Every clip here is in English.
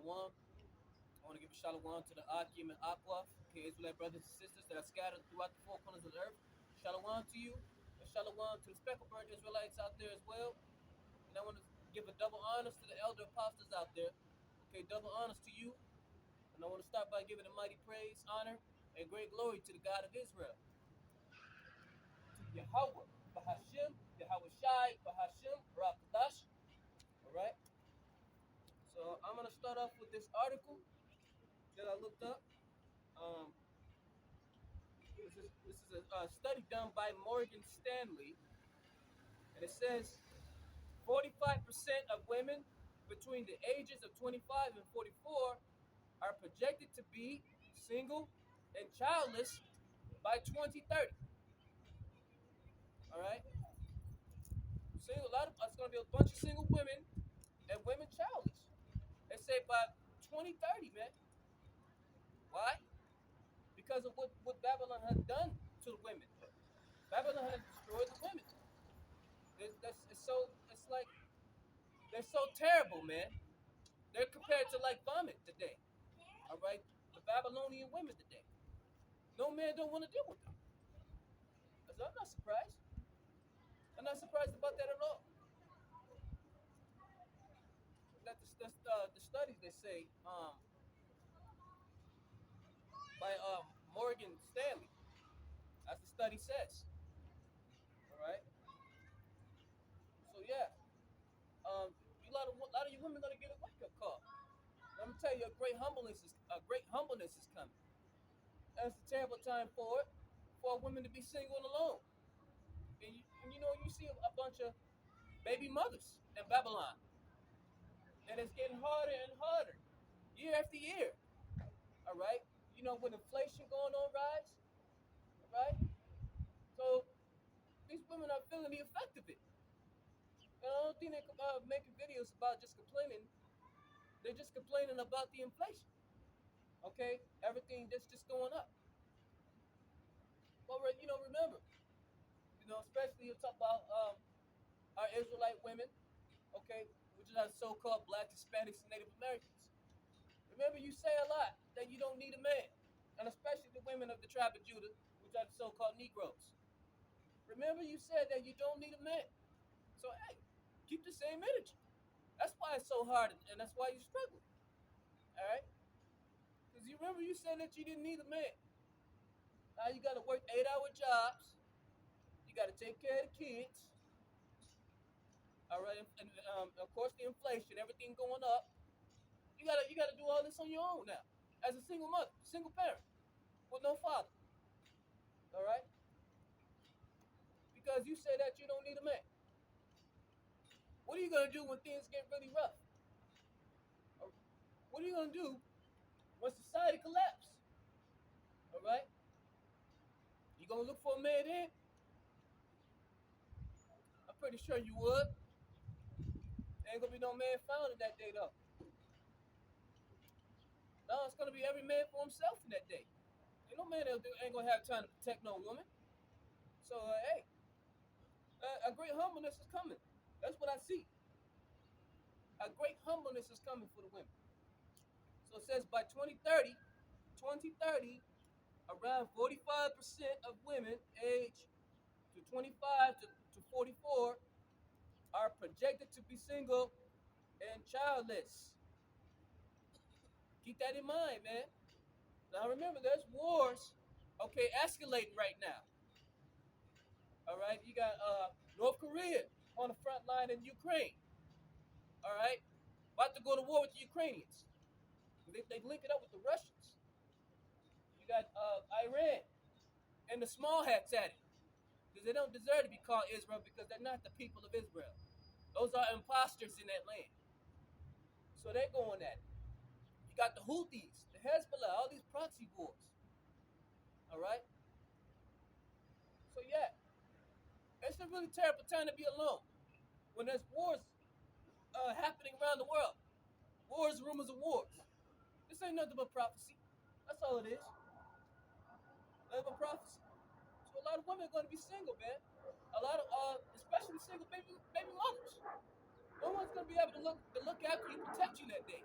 Shalom. I want to give a shalom to the Akim and Aqua, okay, Israelite brothers and sisters that are scattered throughout the four corners of the earth. Shalom to you, and shalom to the speckled bird Israelites out there as well. And I want to give a double honors to the elder apostles out there. Okay, double honors to you. And I want to start by giving a mighty praise, honor, and great glory to the God of Israel, to Yahweh, Bahashim, Yahweh Shai, Bahashim, Rakadash. All right. So I'm gonna start off with this article that I looked up. Um, this is a study done by Morgan Stanley, and it says 45% of women between the ages of 25 and 44 are projected to be single and childless by 2030. All right, single. A lot of it's gonna be a bunch of single women and women childless. They say by 2030, man. Why? Because of what Babylon has done to the women. Babylon has destroyed the women. It's like they're so terrible, man. They're compared to like vomit today. All right, the Babylonian women today. No man don't want to deal with them. So I'm not surprised. I'm not surprised about that at all. That the studies they say by Morgan Stanley, as the study says. All right. So yeah, a lot of you women gonna get a wake up call. Let me tell you, a great humbleness is coming. That's a terrible time for women to be single and alone. And you know, you see a bunch of baby mothers in Babylon, and it's getting harder and harder, year after year. All right, you know, with inflation going on rise, all right. So these women are feeling the effect of it. And I don't think they're making videos about just complaining. They're just complaining about the inflation. Okay, everything that's just going up. But you know, remember, you know, especially you talk about our Israelite women, okay, which is our so-called Black, Hispanics, and Native Americans. Remember, you say a lot that you don't need a man, and especially the women of the tribe of Judah, which are the so-called Negroes. Remember, you said that you don't need a man. So hey, keep the same energy. That's why it's so hard, and that's why you struggle. All right, because you remember you said that you didn't need a man. Now you got to work 8-hour jobs. You got to take care of the kids. All right, and of course the inflation, everything going up. You gotta do all this on your own now, as a single mother, single parent with no father. All right, because you say that you don't need a man. What are you gonna do when things get really rough? What are you gonna do when society collapses? All right, you gonna look for a man then? I'm pretty sure you would. There ain't gonna be no man found in that day though. No, it's gonna be every man for himself in that day. Ain't no man that ain't gonna have time to protect no woman. So hey, a great humbleness is coming. That's what I see. A great humbleness is coming for the women. So it says by 2030, around 45% of women aged to 25 to 44 are projected to be single and childless. Keep that in mind, man. Now remember, there's wars, okay, escalating right now. All right, you got North Korea on the front line in Ukraine. All right, about to go to war with the Ukrainians. They link it up with the Russians. You got Iran and the small hats at it, because they don't deserve to be called Israel because they're not the people of Israel. Those are imposters in that land. So they're going at it. You got the Houthis, the Hezbollah, all these proxy wars. All right. So yeah, it's a really terrible time to be alone when there's wars happening around the world. Wars, rumors of wars. This ain't nothing but prophecy. That's all it is. Nothing but prophecy. So a lot of women are going to be single, man. A lot of, especially single baby mothers. No one's going to be able to look after you, protect you that day.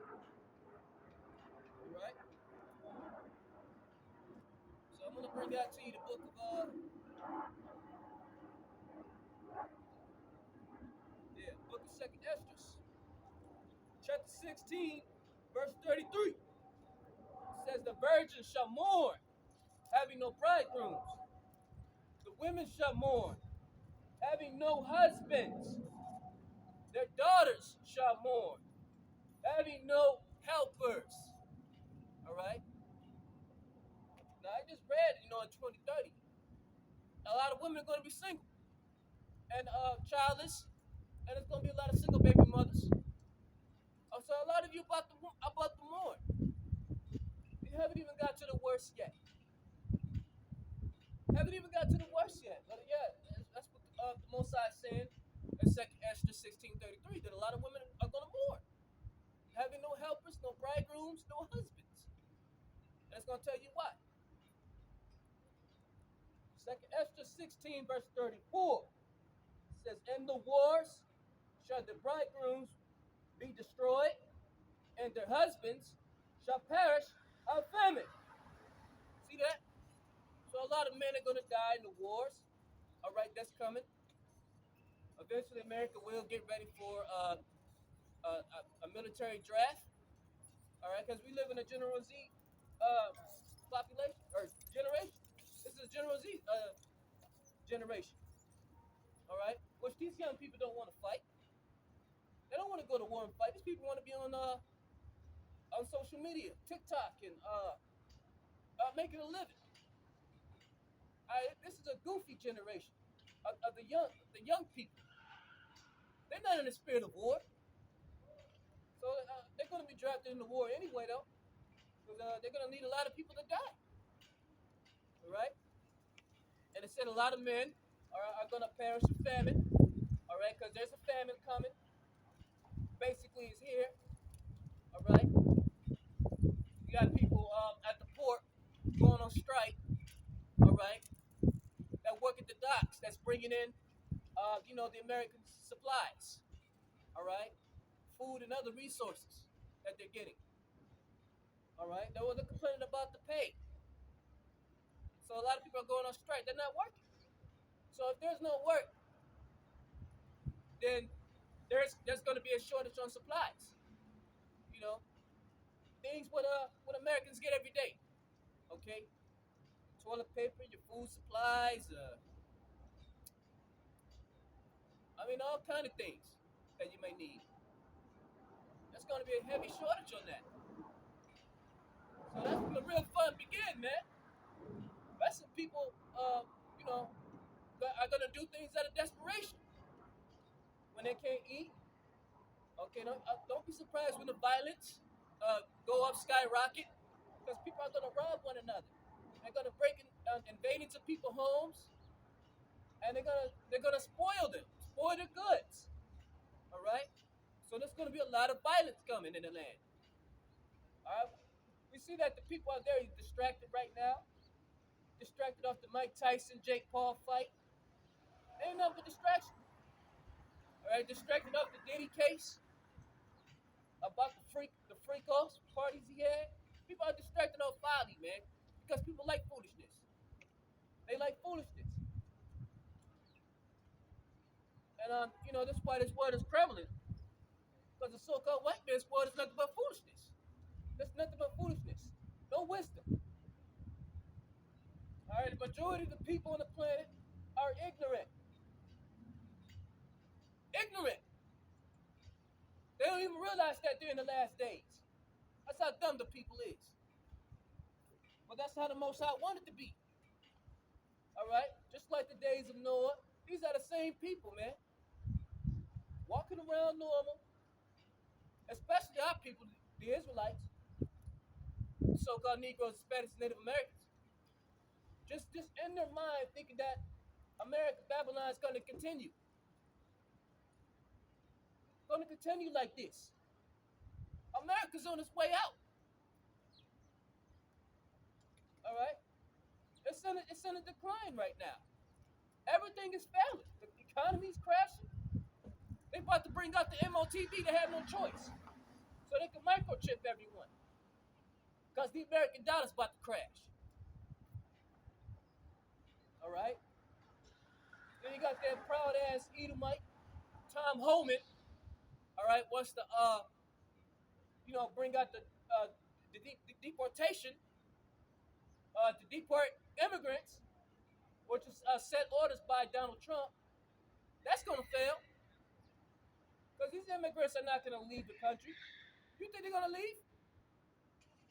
bring out to you the book of book of Second Esdras, chapter 16, verse 33. It says, "The virgins shall mourn, having no bridegrooms. The women shall mourn, having no husbands. Their daughters shall mourn, having no helpers." All right. Now I just read, in 2030, a lot of women are going to be single and childless, and there's going to be a lot of single baby mothers. So a lot of you about to mourn. You haven't even got to the worst yet. Haven't even got to the worst yet. But yeah, that's what the Most High is saying in 2nd Esther 16:33, that a lot of women are going to mourn, having no helpers, no bridegrooms, no husbands. And it's going to tell you why. 2nd Esther 16, verse 34 says, "In the wars shall the bridegrooms be destroyed, and their husbands shall perish of famine." See that? So a lot of men are going to die in the wars. All right, that's coming. Eventually, America will get ready for a military draft. All right, because we live in a General Z population or generation. This is a General Z generation. All right, which these young people don't want to fight. They don't want to go to war and fight. These people want to be on social media, TikTok, and making a living. This is a goofy generation of the young people. They're not in the spirit of war, so they're going to be drafted in the war anyway, though, because they're going to need a lot of people to die. All right, and it said a lot of men are going to perish in famine. All right, because there's a famine coming. Basically, it's here. All right, you got people at the port going on strike. All right, that work at the docks. That's bringing in, the American supplies. All right, food and other resources that they're getting. All right, they were complaining about the pay. So a lot of people are going on strike. They're not working. So if there's no work, then there's going to be a shortage on supplies. You know, things what Americans get every day. Okay, toilet paper, your food supplies. All kind of things that you may need. There's going to be a heavy shortage on that. So that's when the real fun begin, man. That's some people, are going to do things out of desperation when they can't eat. Okay, don't be surprised when the violence go up, skyrocket, because people are going to rob one another. They're going to invade into people's homes, and they're gonna spoil their goods. All right. So there's going to be a lot of violence coming in the land. All right. We see that the people out there are distracted right now. Distracted off the Mike Tyson, Jake Paul fight. Ain't nothing but distraction. All right, distracted off the Diddy case about the freak-offs parties he had. People are distracted off folly, man, because people like foolishness. They like foolishness, and that's why this word is prevalent. Because the so-called white man's word is nothing but foolishness. That's nothing but foolishness. No wisdom. All right, the majority of the people on the planet are ignorant. Ignorant. They don't even realize that they're in the last days. That's how dumb the people is. But that's how the Most High wanted to be. All right? Just like the days of Noah. These are the same people, man. Walking around normal. Especially our people, the Israelites. So-called Negroes, Hispanics, Native Americans. Just in their mind thinking that Babylon is going to continue. Going to continue like this. America's on its way out. All right? It's in a decline right now. Everything is failing. The economy is crashing. They about to bring out the MOTV. They have no choice. So they can microchip everyone. Because the American dollar's about to crash. All right. Then you got that proud ass Edomite, Tom Homan. All right, wants to bring out the deportation to deport immigrants, which is set orders by Donald Trump. That's gonna fail because these immigrants are not gonna leave the country. You think they're gonna leave?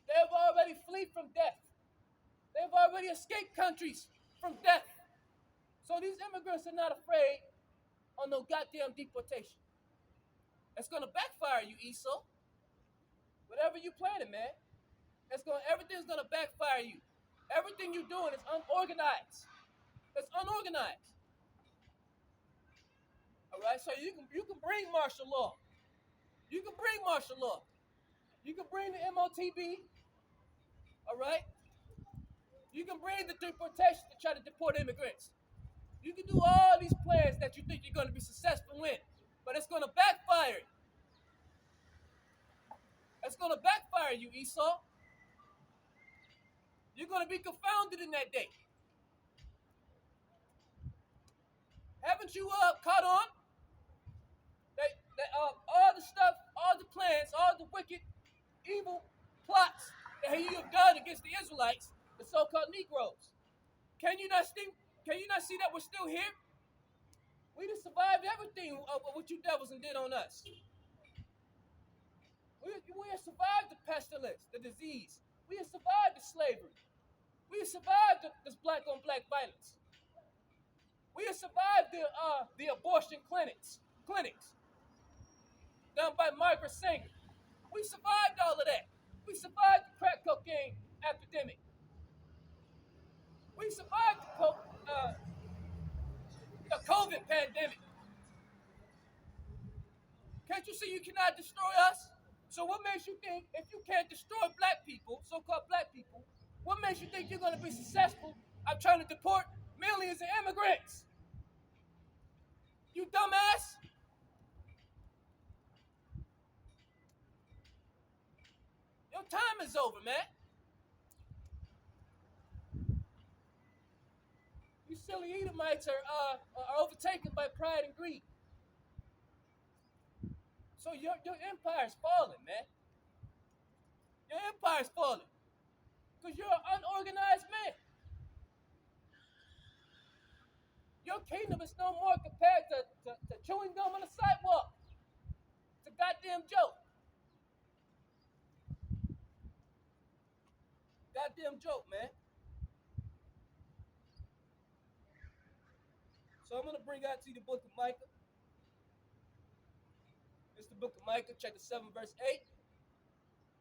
They have already fled from death. They've already escaped countries from death. So these immigrants are not afraid on no goddamn deportation. It's gonna backfire you, Esau. Whatever you planning, man, everything's gonna backfire you. Everything you're doing is unorganized. It's unorganized. All right, so you can bring martial law. You can bring martial law. You can bring the MOTB. All right. You can bring the deportation to try to deport immigrants. You can do all these plans that you think you're going to be successful in, but it's going to backfire. It's going to backfire you, Esau. You're going to be confounded in that day. Haven't you caught on? That all the stuff, all the plans, all the wicked, evil plots that you have done against the Israelites, the so-called Negroes. Can you not see that we're still here? We just survived everything of what you devils and did on us. We have survived the pestilence, the disease. We have survived the slavery. We have survived this black-on-black violence. We have survived the abortion clinics done by Margaret Sanger. We survived all of that. We survived the crack cocaine epidemic. We survived the COVID pandemic. Can't you see you cannot destroy us? So what makes you think if you can't destroy black people, so-called black people, what makes you think you're going to be successful at trying to deport millions of immigrants? You dumbass. Your time is over, man. You silly Edomites are overtaken by pride and greed. So your empire's falling, man. Your empire's falling. Because you're an unorganized man. Your kingdom is no more compared to chewing gum on the sidewalk. It's a goddamn joke. Goddamn joke, man. So I'm going to bring out to you the book of Micah. It's the book of Micah, chapter 7, verse 8.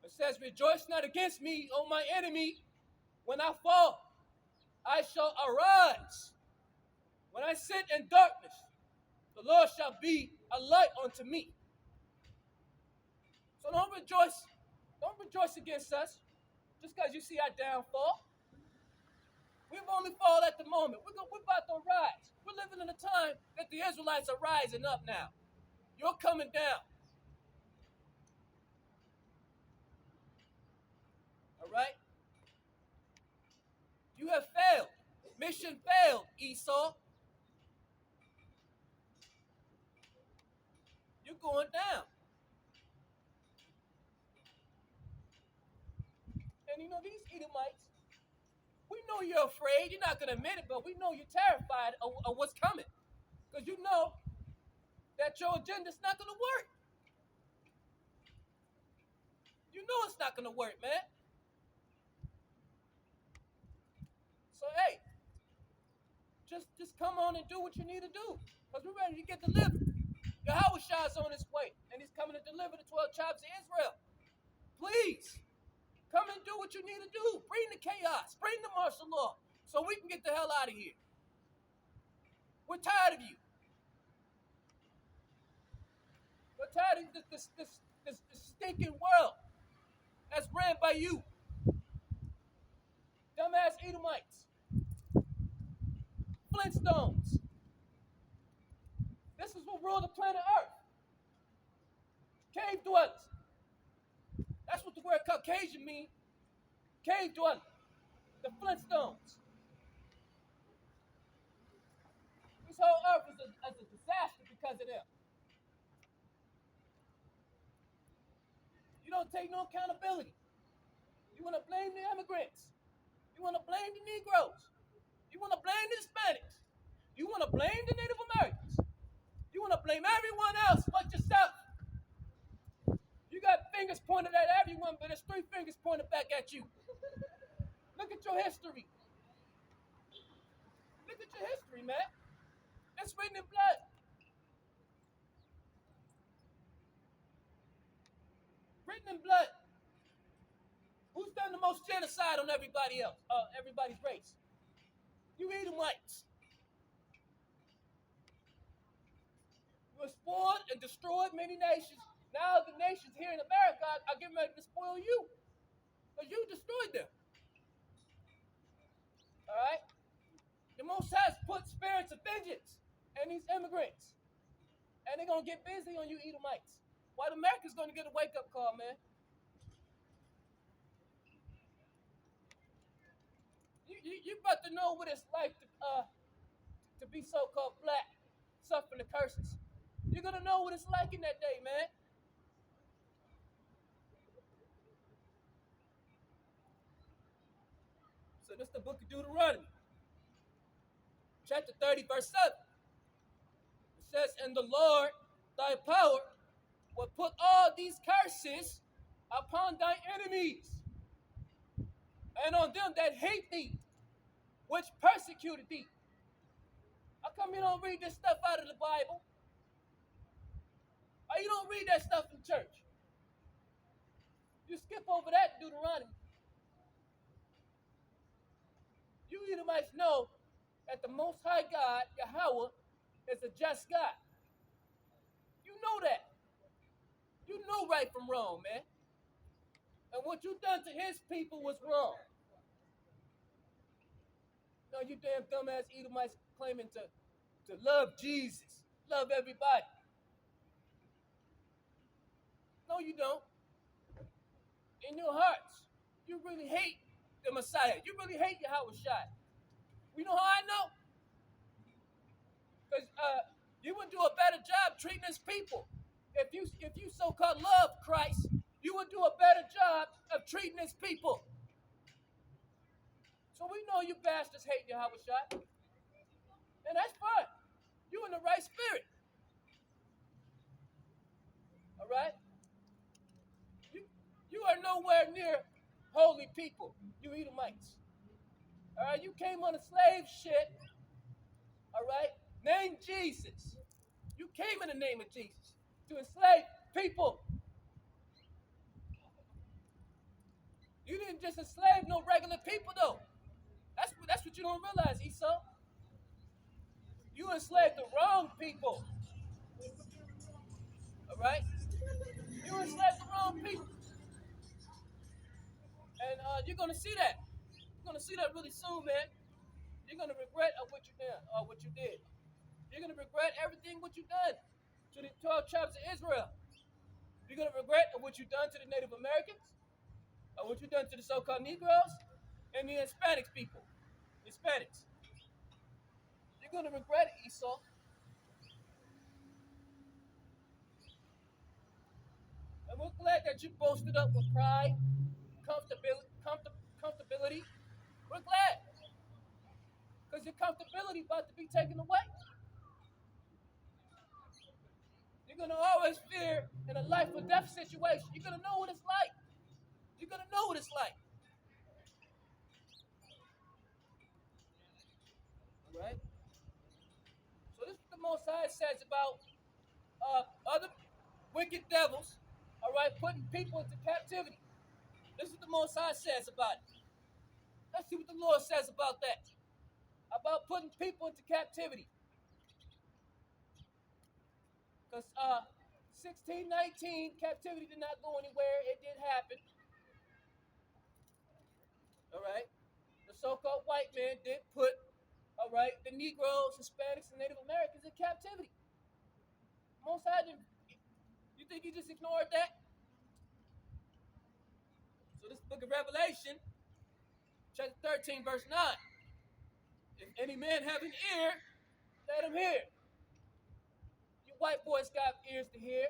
It says, "Rejoice not against me, O my enemy. When I fall, I shall arise. When I sit in darkness, the Lord shall be a light unto me." So don't rejoice against us just because you see our downfall. We've only fall at the moment. We're about to rise. We're living in a time that the Israelites are rising up now. You're coming down. All right? You have failed. Mission failed, Esau. You're going down. And you know, these Edomites, we know you're afraid. You're not going to admit it, but we know you're terrified of what's coming. Because you know that your agenda's not going to work. You know it's not going to work, man. So, hey, just come on and do what you need to do. Because we're ready to get delivered. Yahweh Shah's on his way, and he's coming to deliver the 12 tribes of Israel. Please, come and do what you need to do. Bring the chaos. Bring the martial law so we can get the hell out of here. We're tired of you. We're tired of this stinking world that's ran by you. Dumbass Edomites. Flintstones. This is what ruled the planet Earth. Cave dwellers. That's what the word Caucasian means. Cave dwellers. The Flintstones. as a disaster because of them. You don't take no accountability. You want to blame the immigrants. You want to blame the Negroes. You want to blame the Hispanics. You want to blame the Native Americans. You want to blame everyone else but yourself. You got fingers pointed at everyone, but there's 3 fingers pointed back at you. Look at your history. Look at your history, man. It's written in blood. Written in blood. Who's done the most genocide on everybody else? Everybody's race. You Edomites. You spoiled and destroyed many nations. Now the nations here in America are getting ready to spoil you. Because you destroyed them. All right? The Most High put spirits of vengeance in these immigrants. And they're going to get busy on you Edomites. White America's going to get a wake-up call, man. You about to know what it's like to be so-called black, suffering the curses. You're going to know what it's like in that day, man. So this is the book of Deuteronomy. Chapter 30, verse 7. It says, and the Lord, thy power, will put all these curses upon thy enemies, and on them that hate thee, which persecuted thee. How come you don't read this stuff out of the Bible? Or you don't read that stuff in church? You skip over that in Deuteronomy. You Edomites know that the Most High God, Yahweh, is a just God. You know that. You know right from wrong, man. And what you done to his people was wrong. No, you damn dumbass Edomites claiming to love Jesus, love everybody. No, you don't. In your hearts, you really hate the Messiah. You really hate Yahweh Shai. You know how I know? Because you would do a better job treating his people. If you so-called love Christ, you would do a better job of treating his people. So we know you bastards hate Yahweh Shai. And that's fine. You in the right spirit. All right? You are nowhere near holy people, you Edomites. All right? You came on a slave ship, all right, named Jesus. You came in the name of Jesus to enslave people. You didn't just enslave no regular people, though. That's what you don't realize, Esau. You enslaved the wrong people. All right? You enslaved the wrong people. And you're going to see that. You're going to see that really soon, man. You're going to regret what you did. You're going to regret everything what you've done to the 12 tribes of Israel. You're going to regret what you've done to the Native Americans, or what you've done to the so-called Negroes, and the Hispanics people. Hispanics. You're going to regret it, Esau. And we're glad that you boasted up with pride, comfortability. We're glad. Because your comfortability about to be taken away. You're going to always fear in a life or death situation. You're going to know what it's like. You're going to know what it's like. All right? So this is what the Most High says about other wicked devils, all right, putting people into captivity. This is what the Most High says about it. Let's see what the Lord says about that. About putting people into captivity. Because 1619, captivity did not go anywhere. It did happen. All right? The so-called white man did put, all right, the Negroes, Hispanics, and Native Americans in captivity. Most High didn't. You think he just ignored that? So this book of Revelation, chapter 13, verse 9. If any man have an ear, let him hear. white boys got ears to hear.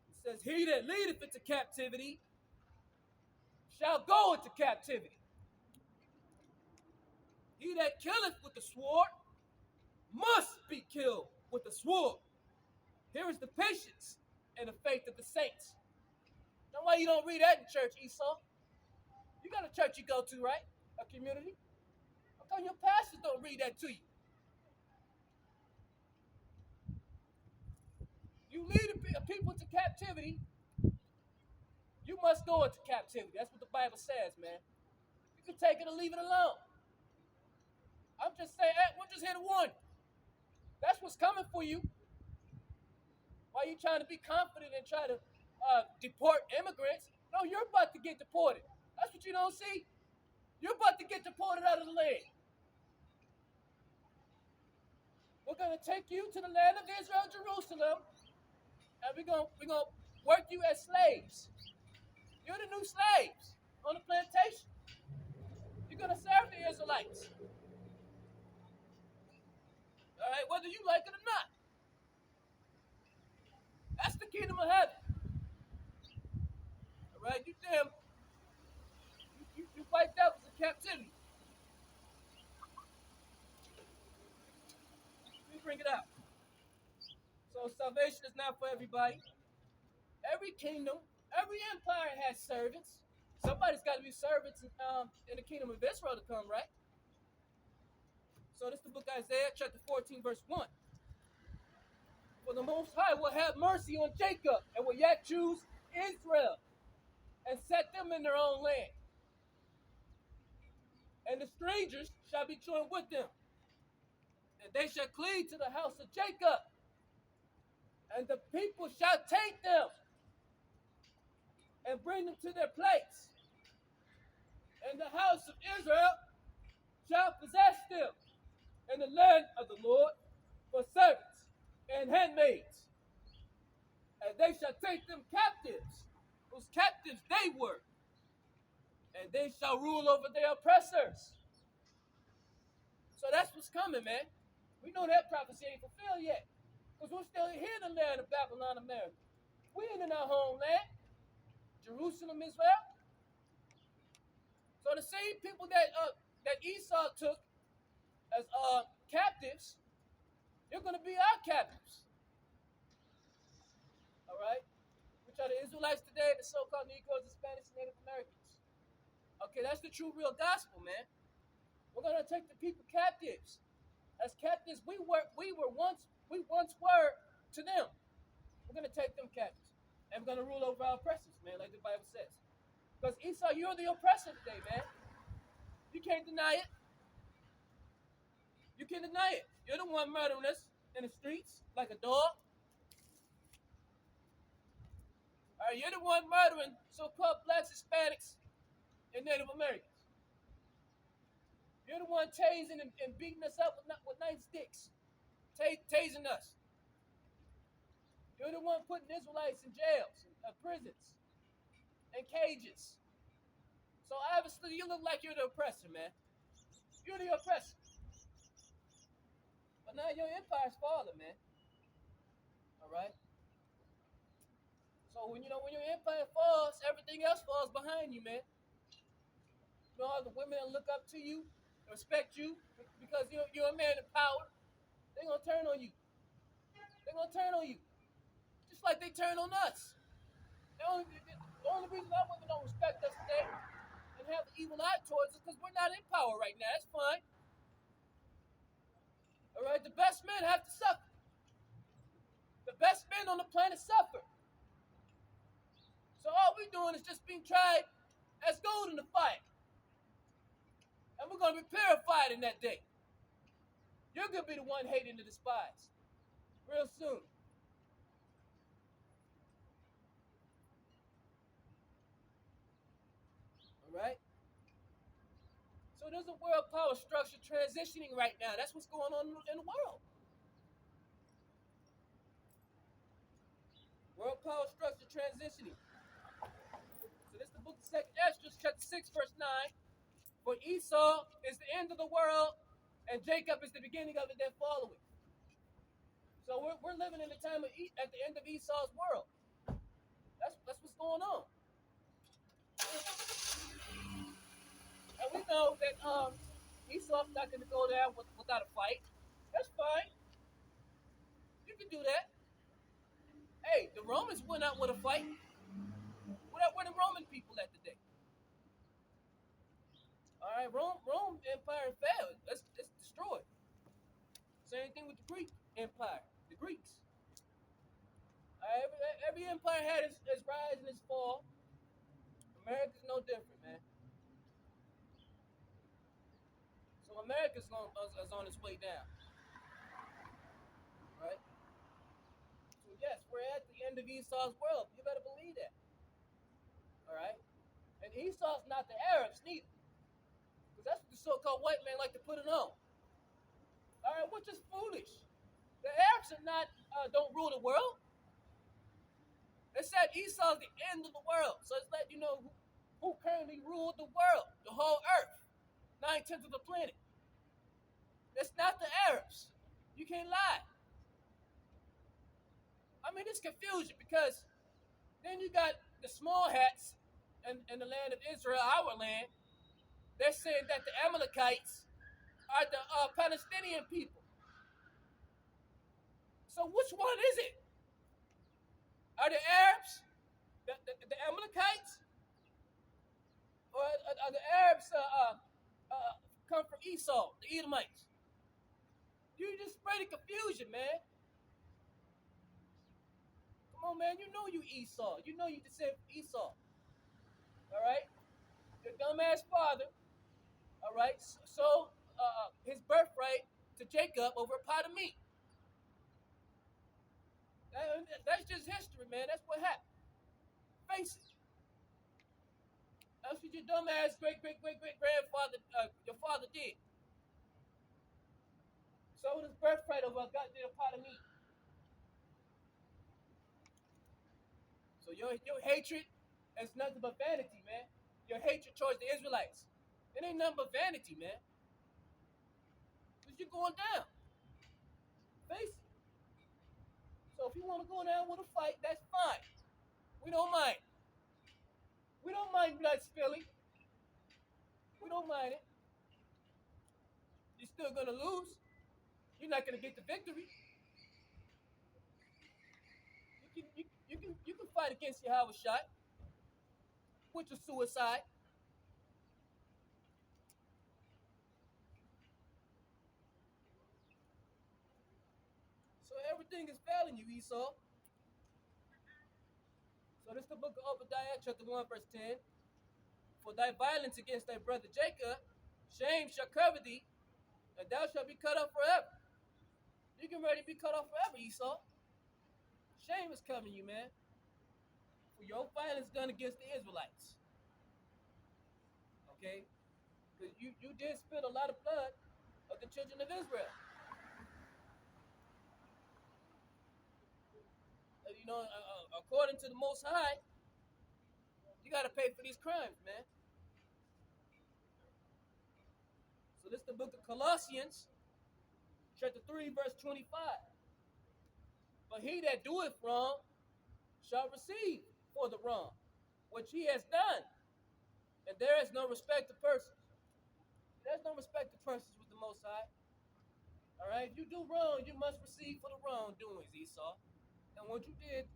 It says, he that leadeth into captivity shall go into captivity. He that killeth with the sword must be killed with the sword. Here is the patience and the faith of the saints. Now, why you don't read that in church, Esau? You got a church you go to, right? A community. How come your pastors don't read that to you? You lead people to captivity, you must go into captivity. That's what the Bible says, man. You can take it or leave it alone. I'm just saying, we're just here to warn you. That's what's coming for you. Why are you trying to be confident and try to deport immigrants? No, you're about to get deported. That's what you don't see. You're about to get deported out of the land. We're going to take you to the land of Israel, Jerusalem, and we're going to work you as slaves. You're the new slaves on the plantation. You're going to serve the Israelites. All right, whether you like it or not. That's the kingdom of heaven. All right, you white devils in captivity. Let me bring it out. So salvation is not for everybody. Every kingdom, every empire has servants. Somebody's got to be servants in the kingdom of Israel to come, right? So this is the book of Isaiah, chapter 14, verse 1. For the Most High will have mercy on Jacob and will yet choose Israel and set them in their own land. And the strangers shall be joined with them, and they shall cleave to the house of Jacob, and the people shall take them and bring them to their place, and the house of Israel shall possess them in the land of the Lord for servants and handmaids, and they shall take them captives, whose captives they were, and they shall rule over their oppressors. So that's what's coming, man. We know that prophecy ain't fulfilled yet, because we're still here in the land of Babylon, America. We ain't in our homeland, Jerusalem, Israel. So the same people that Esau took as captives, they're going to be our captives. All right? Which are the Israelites today, the so-called Negroes, Hispanics, and Native Americans. Okay, that's the true, real gospel, man. We're going to take the people captives. As captives, we once were to them. We're going to take them captives. And we're going to rule over our oppressors, man, like the Bible says. Because Esau, you're the oppressor today, man. You can't deny it. You can't deny it. You're the one murdering us in the streets like a dog. All right, you're the one murdering so-called blacks, Hispanics, and Native Americans. You're the one tasing and beating us up with nightsticks, tasing us. You're the one putting Israelites in jails, prisons, and cages. So obviously you look like you're the oppressor, man. You're the oppressor. But now your empire's falling, man. All right? So when your empire falls, everything else falls behind you, man. You know, all the women that look up to you, respect you, because you're a man in power, they're going to turn on you. They're going to turn on you. Just like they turn on us. The only reason our women don't respect us today and have an evil eye towards us because we're not in power right now. That's fine. All right? The best men have to suffer. The best men on the planet suffer. So all we're doing is just being tried as gold in the fire. And we're going to be purified in that day. You're going to be the one hating and despised real soon. All right? So there's a world power structure transitioning right now. That's what's going on in the world. World power structure transitioning. So this is the book of 2nd Esdras, chapter 6, verse 9. For Esau is the end of the world, and Jacob is the beginning of it that followeth. So we're living in the time of at the end of Esau's world. That's what's going on. And we know that Esau's not going to go there without a fight. That's fine. You can do that. Hey, the Romans went out with a fight. Where the Roman people at today? All right, Rome Empire fell. It's destroyed. Same thing with the Greek Empire. The Greeks. Every empire had its rise and its fall. America's no different, man. So America's is on its way down, right? So yes, we're at the end of Esau's world. You better believe that. All right. And Esau's not the Arabs neither, because that's what the so-called white man like to put it on. All right, which is foolish. The Arabs are not don't rule the world. They said Esau's the end of the world, so it's letting you know who currently ruled the world, the whole earth, 9/10 of the planet. It's not the Arabs. You can't lie. I mean, it's confusion because then you got the small hats in the land of Israel, our land. They're saying that the Amalekites are the Palestinian people. So which one is it? Are the Arabs the Amalekites, or are the Arabs come from Esau, the Edomites? You just spreading confusion, man. Come on, man. You know you Esau. You know you descend from Esau. All right. Your dumbass father. All right. So his birthright to Jacob over a pot of meat. That's just history, man. That's what happened. Face it. That's what your dumbass great grandfather, your father did. So his birthright over a goddamn pot of meat. So your hatred is nothing but vanity, man. Your hatred towards the Israelites. It ain't nothing but vanity, man. Because you're going down. Face it. So if you want to go down with a fight, that's fine. We don't mind. We don't mind blood spilling. We don't mind it. You're still gonna lose. You're not gonna get the victory. You can fight against Yahweh shot, which is suicide. So everything is failing you, Esau. So this is the book of Obadiah, chapter 1, verse 10. For thy violence against thy brother Jacob, shame shall cover thee, and thou shalt be cut off forever. You can ready to be cut off forever, Esau. Shame is covering you, man. For your violence done against the Israelites. Okay? Because you did spill a lot of blood of the children of Israel. You know, according to the Most High, you got to pay for these crimes, man. So this is the book of Colossians, chapter 3, verse 25. But he that doeth wrong shall receive for the wrong, which he has done. And there is no respect of persons. There's no respect of persons with the Most High. All right? If you do wrong, you must receive for the wrongdoings, Esau. And what you did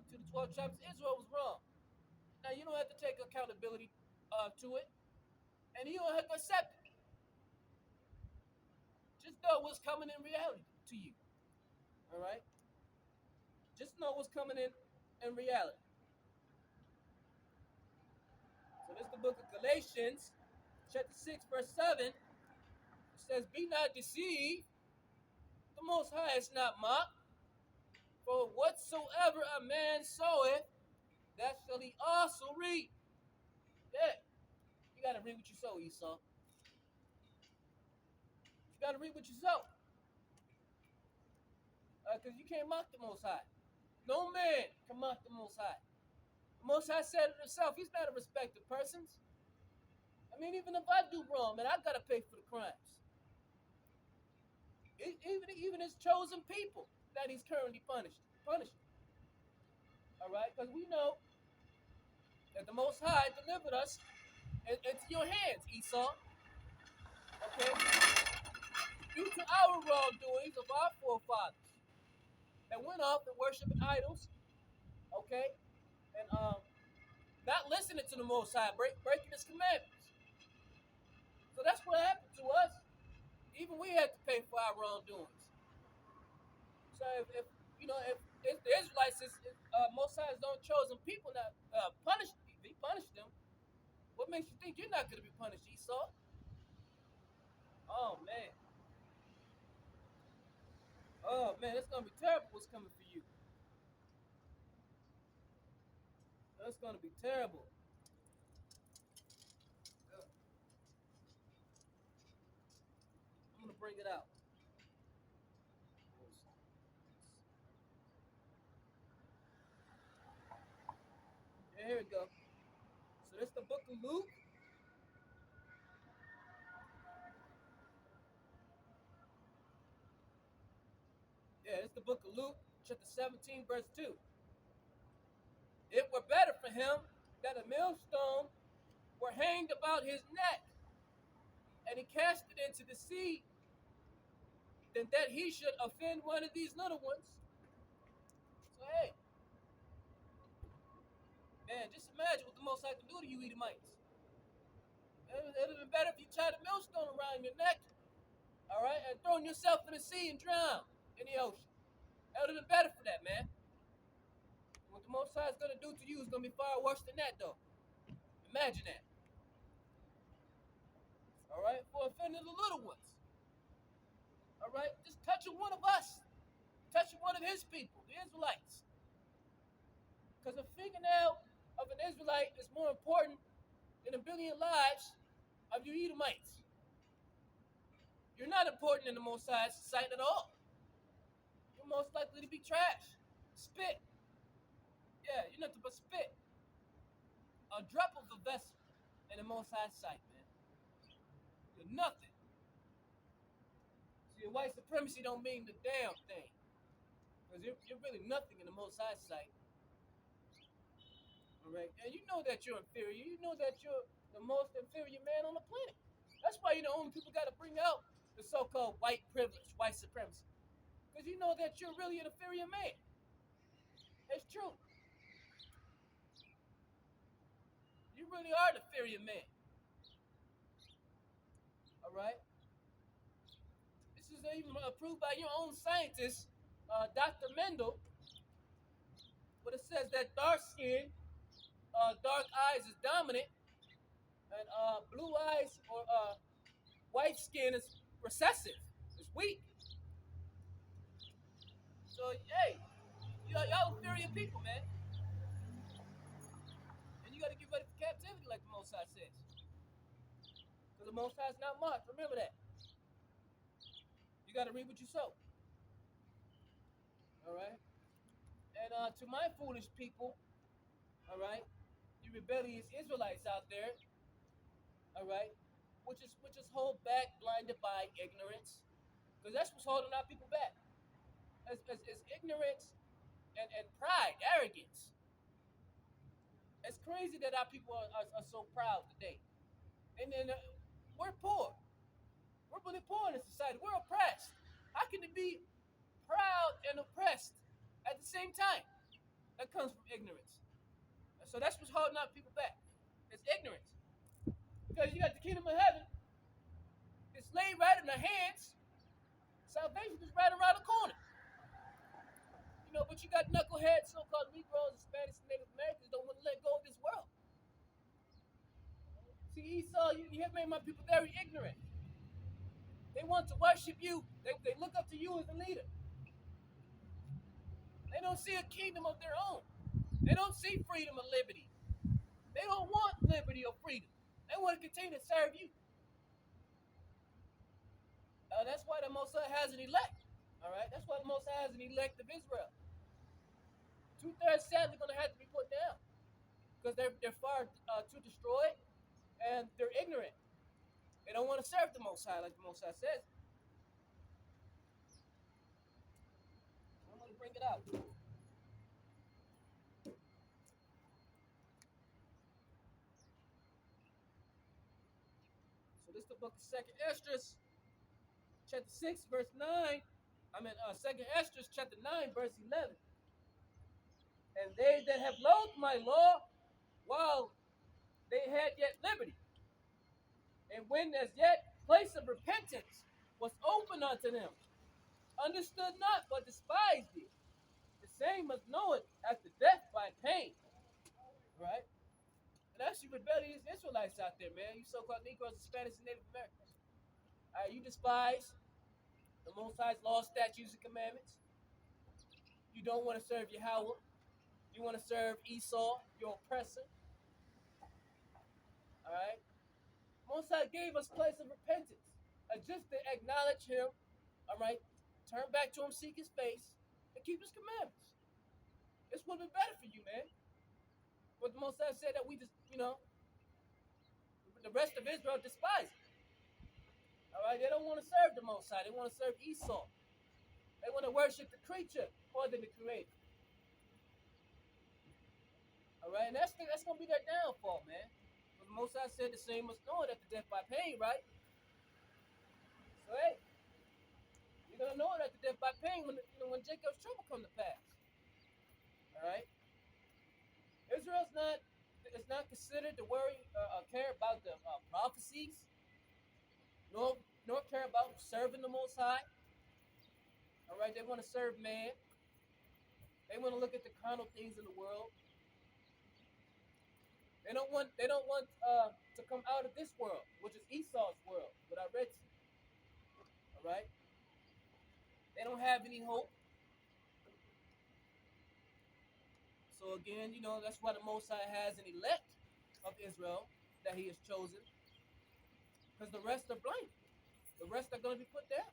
to the 12 tribes of Israel was wrong. Now, you don't have to take accountability to it. And you don't have to accept it. Just know what's coming in reality to you. All right? Just know what's coming in reality. So this is the book of Galatians, chapter 6, verse 7. It says, be not deceived. The Most High is not mocked. For whatsoever a man soweth, that shall he also reap. Yeah. You got to reap what you sow, Esau. You got to reap what you sow. Because you can't mock the Most High. No man can mock the Most High. The Most High said it himself. He's not a respecter of persons. I mean, even if I do wrong, man, I got to pay for the crimes. Even his chosen people that he's currently punishing. All right, because we know that the Most High delivered us into your hands, Esau. Okay, due to our wrongdoings of our forefathers that went off and worshiping idols. Okay, and not listening to the Most High, breaking His commandments. So that's what happened to us. Even we had to pay for our wrongdoings. So if you know if the Israelites is Most High's own chosen people that punished, He punished them. What makes you think you're not going to be punished, Esau? Oh man, it's going to be terrible. What's coming for you? That's going to be terrible. I'm going to bring it out. Yeah, here we go. So this is the book of Luke. Yeah, it's the book of Luke, chapter 17, verse 2. It were better for him that a millstone were hanged about his neck, and he cast it into the sea, than that he should offend one of these little ones. So hey, man, just imagine what the Most High can do to you Edomites. It would have been better if you tied a millstone around your neck, all right, and thrown yourself in the sea and drowned in the ocean. That would have been better for that, man. What the Most High is going to do to you is going to be far worse than that, though. Imagine that. All right, for offending the little ones. All right, just touching one of us, touching one of his people, the Israelites. Because a fingernail of an Israelite is more important than a billion lives of you Edomites. You're not important in the Most High's sight at all. You're most likely to be trash, spit. Yeah, you're nothing but spit. A drop of a vessel in the Most High's sight, man. You're nothing. See, white supremacy don't mean the damn thing. Because you're really nothing in the Most High's sight. All right? And you know that you're inferior. You know that you're the most inferior man on the planet. That's why you're the only people got to bring out the so-called white privilege, white supremacy. Because you know that you're really an inferior man. It's true. You really are the inferior man. All right? This is even approved by your own scientist, Dr. Mendel, but it says that dark skin, dark eyes is dominant, and blue eyes or white skin is recessive. It's weak. So hey, y'all inferior people, man, and you got to get ready for captivity, like the Most High says, because the Most High is not mocked. Remember that. You got to reap what you sow. All right. And to my foolish people, all right, you rebellious Israelites out there, all right, which is hold back, blinded by ignorance, because that's what's holding our people back. It's ignorance and pride, arrogance. It's crazy that our people are so proud today. And then we're poor. We're really poor in this society. We're oppressed. How can it be proud and oppressed at the same time? That comes from ignorance. So that's what's holding our people back. It's ignorance. Because you got the kingdom of heaven. It's laid right in their hands. Salvation is right around the corner. You know, but you got knuckleheads, so-called Negroes, Hispanics, and Native Americans don't want to let go of this world. See, Esau, you have made my people very ignorant. They want to worship you. They look up to you as a leader. They don't see a kingdom of their own. They don't see freedom and liberty. They don't want liberty or freedom. They want to continue to serve you. That's why the Most High has an elect. All right, that's why the Most High has an elect of Israel. 2/3 sadly going to have to be put down because they're far too destroyed and they're ignorant. They don't want to serve the Most High like the Most High says. So this is the book of Second Esdras, chapter 6, verse 9. Second Esdras, chapter 9, verse 11. And they that have loathed my law, while they had yet liberty, and when as yet place of repentance was open unto them, understood not, but despised it. The same must know it after death by pain. Right? And that's you rebellious Israelites out there, man. You so-called Negroes, Hispanics, and Native Americans. All right, you despise the Most High's law, statutes, and commandments. You don't want to serve Yahweh. You want to serve Esau, your oppressor. All right? Most High gave us place of repentance. Just to acknowledge him, all right? Turn back to him, seek his face, and keep his commandments. This would be better for you, man. But the Most High said that we just, the rest of Israel despise it. All right? They don't want to serve the Most High. They want to serve Esau. They want to worship the creature more than the Creator. All right? And that's going to be their downfall, man. But the Most High said the same must know it after death by pain, right? So, hey, you're going to know it after death by pain when Jacob's trouble come to pass. All right? Israel's not considered to worry or care about the prophecies, nor care about serving the Most High. All right, they want to serve man. They want to look at the carnal things in the world. They don't want to come out of this world, which is Esau's world, without Red Sea. All right, they don't have any hope. So again, that's why the Most High has an elect of Israel that He has chosen, because the rest are blank. The rest are going to be put down.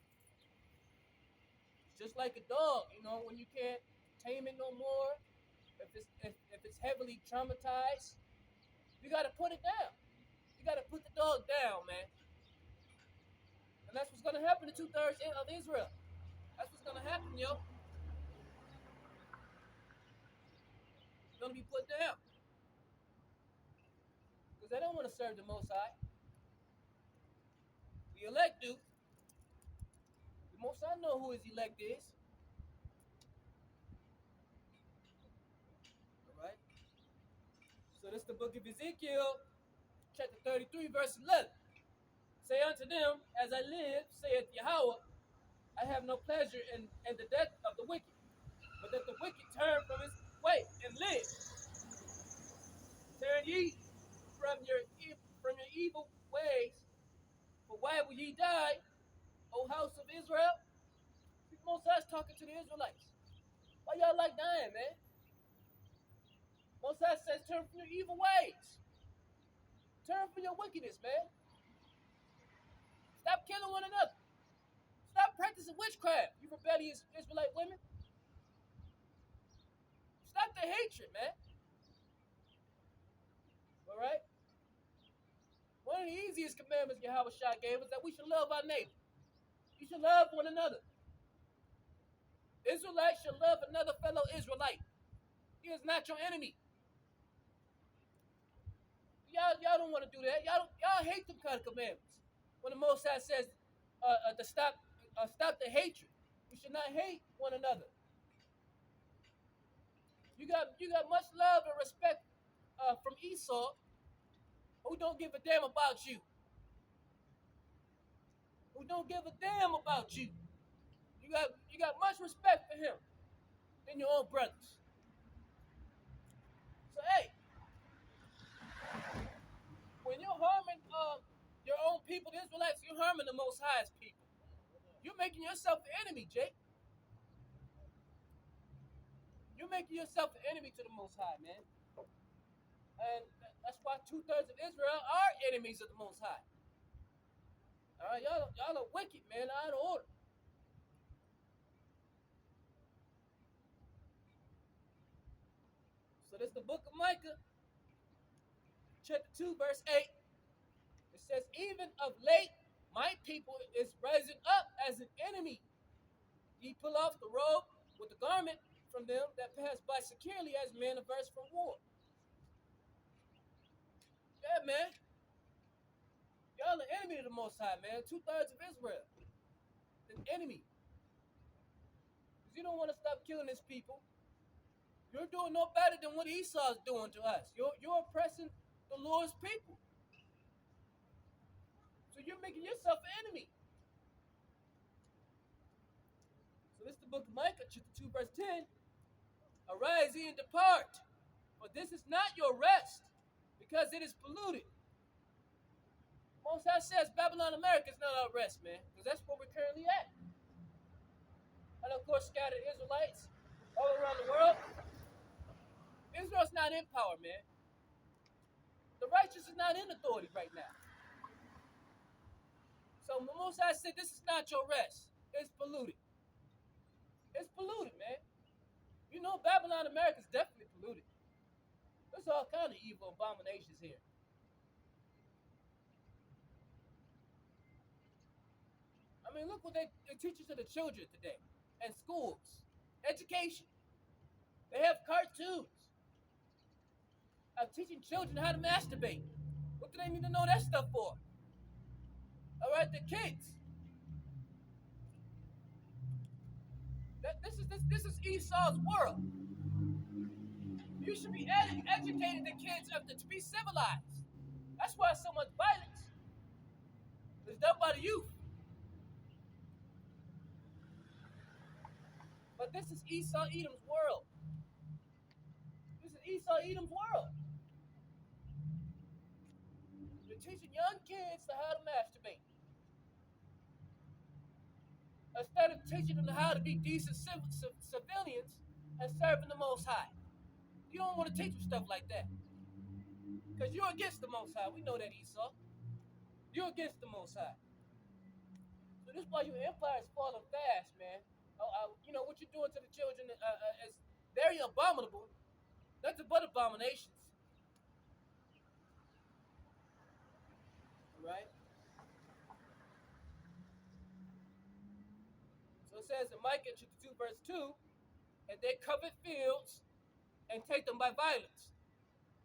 Just like a dog, when you can't tame it no more, if it's heavily traumatized, you got to put it down. You got to put the dog down, man. And that's what's going to happen to 2/3 of Israel. That's what's going to happen, yo. It's going to be put down. Because they don't want to serve the Most High. The elect do. The Most High know who His elect is. All right. So this is the book of Ezekiel, chapter 33, verse 11. Say unto them, as I live, saith Yahweh, I have no pleasure in the death of the wicked, but that the wicked turn from his way and live. Turn ye from your evil ways, for why will ye die, O house of Israel? The Most High's talking to the Israelites. Why y'all like dying, man? Most High says turn from your evil ways. Turn from your wickedness, man. Stop killing one another. Stop practicing witchcraft, you rebellious Israelite women. Stop the hatred, man. All right? One of the easiest commandments Yahweh Shah gave us that we should love our neighbor. You should love one another. Israelites should love another fellow Israelite. He is not your enemy. Y'all don't want to do that. Y'all hate them kind of commandments. When the Most High says to stop the hatred, we should not hate one another. You got much love and respect from Esau, who don't give a damn about you. Who don't give a damn about you. You got much respect for him than your own brothers. So hey, when you're harming your own people, the Israelites, you're harming the Most High's people. You're making yourself the enemy, Jake. You're making yourself the enemy to the Most High, man. And that's why 2/3 of Israel are enemies of the Most High. All right, y'all are wicked, man, out of order. So this is the book of Micah, chapter 2, verse 8. It says, even of late, my people is rising up as an enemy. Ye pull off the robe with the garment, from them that pass by securely as men averse from war. Yeah, man. Y'all the enemy of the Most High, man. 2/3 of Israel. An enemy. Because you don't want to stop killing his people. You're doing no better than what Esau's doing to us. You're oppressing the Lord's people. So you're making yourself an enemy. So this is the book of Micah, chapter 2, verse 10. Arise ye and depart, for this is not your rest, because it is polluted. Most High says Babylon America is not our rest, man, because that's where we're currently at. And of course, scattered Israelites all around the world. Israel's not in power, man. The righteous is not in authority right now. So Most High said this is not your rest. It's polluted. It's polluted, man. You know Babylon America is definitely polluted. There's all kind of evil abominations here. I mean, look what they teach to the children today in schools. Education. They have cartoons of teaching children how to masturbate. What do they need to know that stuff for? All right, the kids. This is Esau's world. You should be educating the kids to be civilized. That's why so much violence is done by the youth. But this is Esau Edom's world. This is Esau Edom's world. You're teaching young kids how to masturbate. Instead of teaching them how to be decent civilians and serving the Most High. You don't want to teach them stuff like that. Because you're against the Most High. We know that, Esau. You're against the Most High. So this is why your empire is falling fast, man. You know, what you're doing to the children is very abominable. Nothing but abominations. All right? So it says in Micah chapter 2, verse 2, and they covet fields and take them by violence,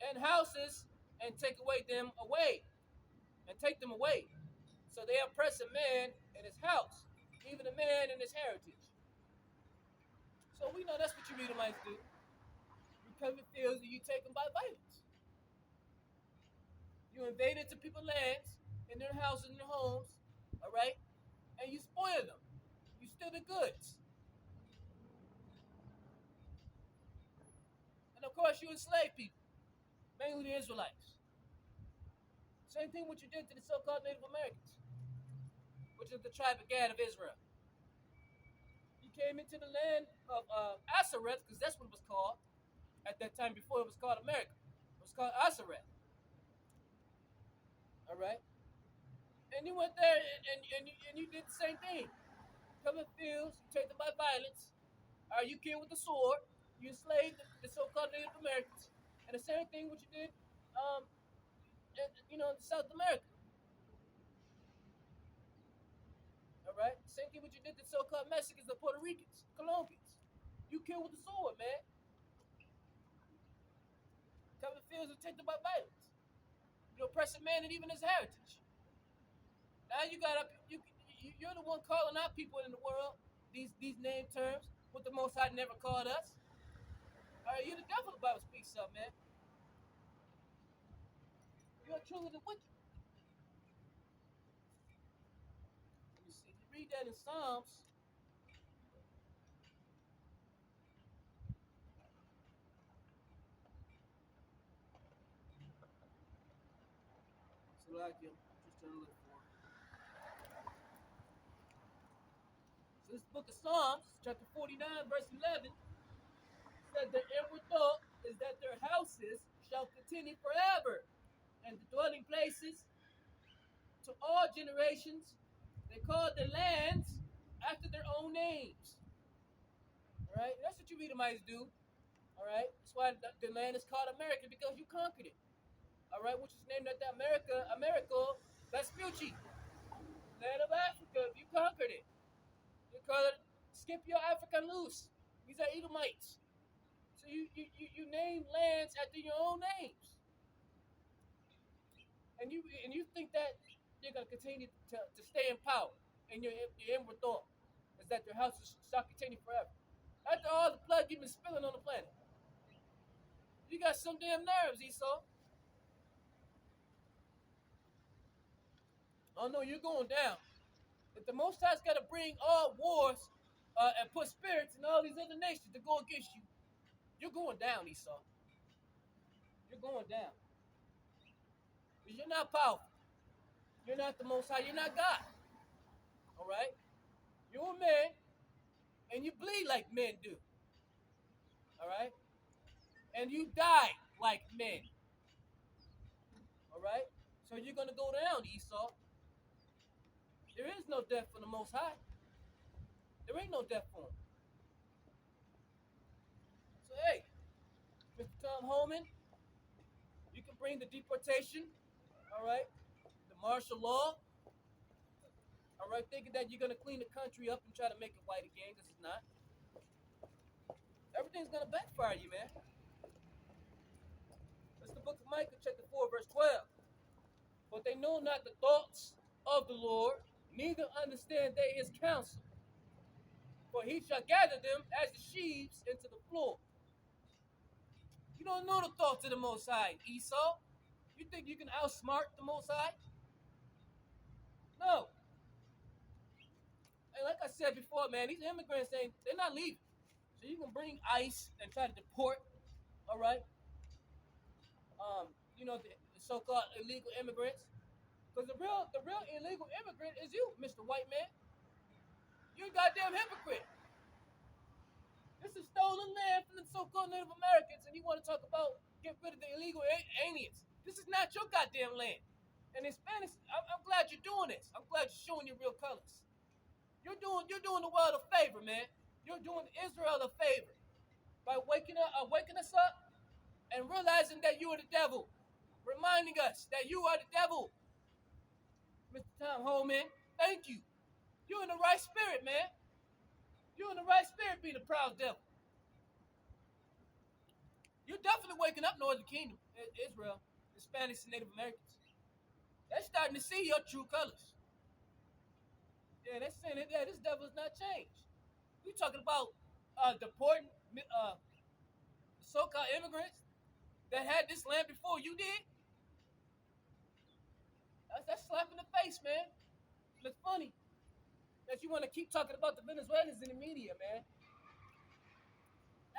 and houses and take them away. So they oppress a man in his house, even a man in his heritage. So we know that's what you Edomites do. You covet fields and you take them by violence. You invade into people's lands, in their houses and their homes, all right? And you spoil them. You steal the goods. And of course, you enslave people, mainly the Israelites. Same thing what you did to the so-called Native Americans, which is the tribe of Gad of Israel. You came into the land of Asareth, because that's what it was called at that time before it was called America. It was called Asareth. All right? And you went there and you did the same thing. Cover fields, you take them by violence, or you kill with the sword, you enslaved the so-called Native Americans. And the same thing what you did in South America. All right? Same thing what you did to so-called Mexicans, the Puerto Ricans, Colombians. You kill with the sword, man. Cover fields and take them by violence. You oppress a man and even his heritage. Now you're the one calling out people in the world these name terms, what the Most High never called us. All right, you're the devil. The Bible speaks of, man. You are truly the wicked. Let me see. You read that in Psalms. So like you just trying to look for it. So this book of Psalms, chapter 49, verse 11, said their inward thought is that their houses shall continue forever, and the dwelling places to all generations. They called the lands after their own names. All right, that's what you Edomites do. All right, that's why the land is called America, because you conquered it. All right, which is named after America Vespucci, land of Africa. You conquered it. You call it Scipio Africanus. These are Edomites. So you name lands after your own names. And you think that you're gonna continue to stay in power, and your inward thought is that your house shall continue forever. After all the blood you've been spilling on the planet, you got some damn nerves, Esau. Oh no, you're going down. If the Most High's got to bring all wars and put spirits in all these other nations to go against you, you're going down, Esau. You're going down. Because you're not powerful. You're not the Most High. You're not God. All right? You're a man, and you bleed like men do. All right? And you die like men. All right? So you're going to go down, Esau. There is no death for the Most High. There ain't no death for him. So, hey, Mr. Tom Holman, you can bring the deportation, all right? The martial law, all right? Thinking that you're going to clean the country up and try to make it white again, because it's not. Everything's going to backfire you, man. That's the book of Micah, chapter 4, verse 12. But they know not the thoughts of the Lord, neither understand they his counsel. For he shall gather them as the sheaves into the floor. You don't know the thoughts of the Most High, Esau. You think you can outsmart the Most High? No. And like I said before, man, these immigrants, they're not leaving. So you can bring ICE and try to deport, all right? The so-called illegal immigrants. Because the real illegal immigrant is you, Mr. White Man. You're a goddamn hypocrite. This is stolen land from the so-called Native Americans, and you want to talk about get rid of the illegal aliens. This is not your goddamn land. And in Spanish, I'm glad you're doing this. I'm glad you're showing your real colors. You're doing the world a favor, man. You're doing Israel a favor by waking us up and realizing that you are the devil, reminding us that you are the devil. Mr. Tom Holman, thank you. You're in the right spirit, man. You're in the right spirit being a proud devil. You're definitely waking up, Northern Kingdom, Israel, Hispanics, and Native Americans. They're starting to see your true colors. Yeah, they're saying that this devil has not changed. We're talking about deporting so-called immigrants that had this land before you did. That's slap in the face, man. It's funny that you want to keep talking about the Venezuelans in the media, man.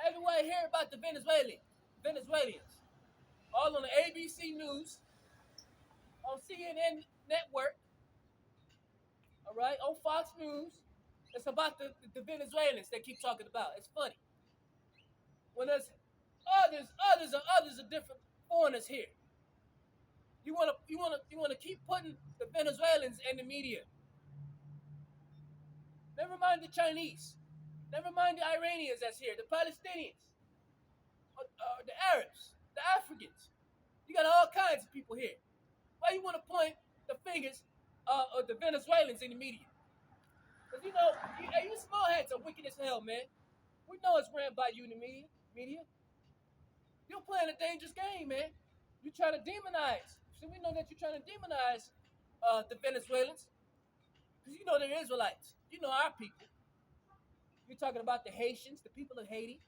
Everyone hear about the Venezuelans. All on the ABC News, on CNN Network, all right, on Fox News. It's about the Venezuelans they keep talking about. It's funny. When there's others are different foreigners here. You wanna keep putting the Venezuelans in the media. Never mind the Chinese. Never mind the Iranians that's here, the Palestinians, the Arabs, the Africans. You got all kinds of people here. Why you want to point the fingers of the Venezuelans in the media? Because you small heads are wicked as hell, man. We know it's ran by you in the media. You're playing a dangerous game, man. You're trying to demonize. So we know that you're trying to demonize the Venezuelans. Because you know they're Israelites. You know our people. You're talking about the Haitians, the people of Haiti,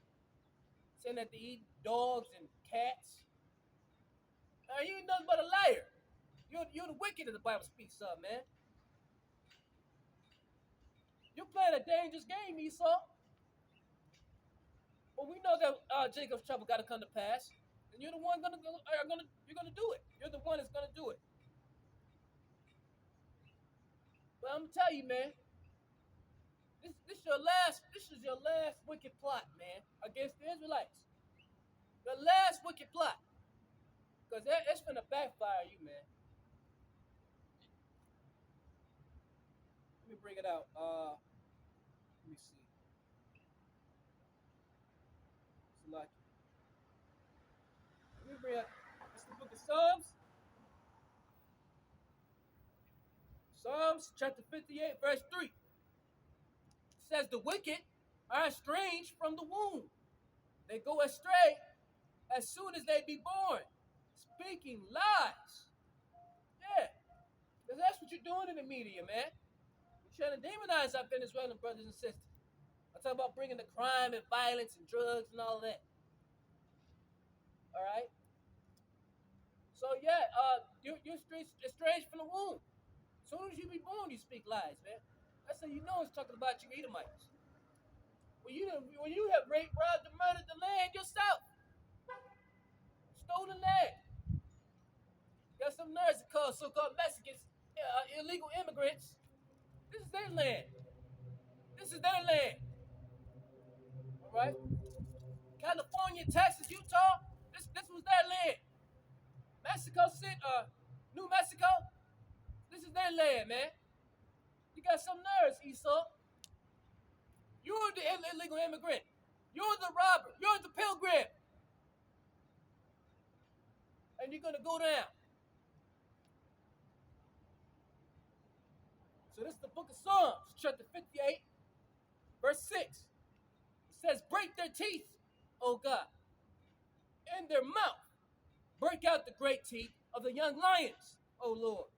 saying that they eat dogs and cats. You ain't nothing but a liar. You're the wicked as the Bible speaks of, man. You're playing a dangerous game, Esau. But we know that Jacob's trouble got to come to pass, and you're the one you're gonna do it. You're the one that's gonna do it. But I'm gonna tell you, man, this is your last wicked plot, man, against the Israelites. The last wicked plot, because it's gonna backfire you, man. Let me bring it out. Let me see. Select. Let me bring out. It's the book of Psalms. Psalms chapter 58, verse 3. It says the wicked are estranged from the womb. They go astray as soon as they be born, speaking lies. Yeah, because that's what you're doing in the media, man. You're trying to demonize our Venezuelan brothers and sisters. I talk about bringing the crime and violence and drugs and all that. All right. So yeah, you're estranged from the womb. As soon as you be born, you speak lies, man. That's how you know it's talking about you Edomites. When you have raped, robbed, and murdered the land yourself, stolen land. Got some nerds that call so-called Mexicans illegal immigrants. This is their land. This is their land. All right. California, Texas, Utah. This was their land. Mexico City, New Mexico. This is their land, man. You got some nerds, Esau. You're the illegal immigrant. You're the robber. You're the pilgrim. And you're going to go down. So this is the book of Psalms, chapter 58, verse 6. It says, break their teeth, O God, in their mouth. Break out the great teeth of the young lions, O Lord.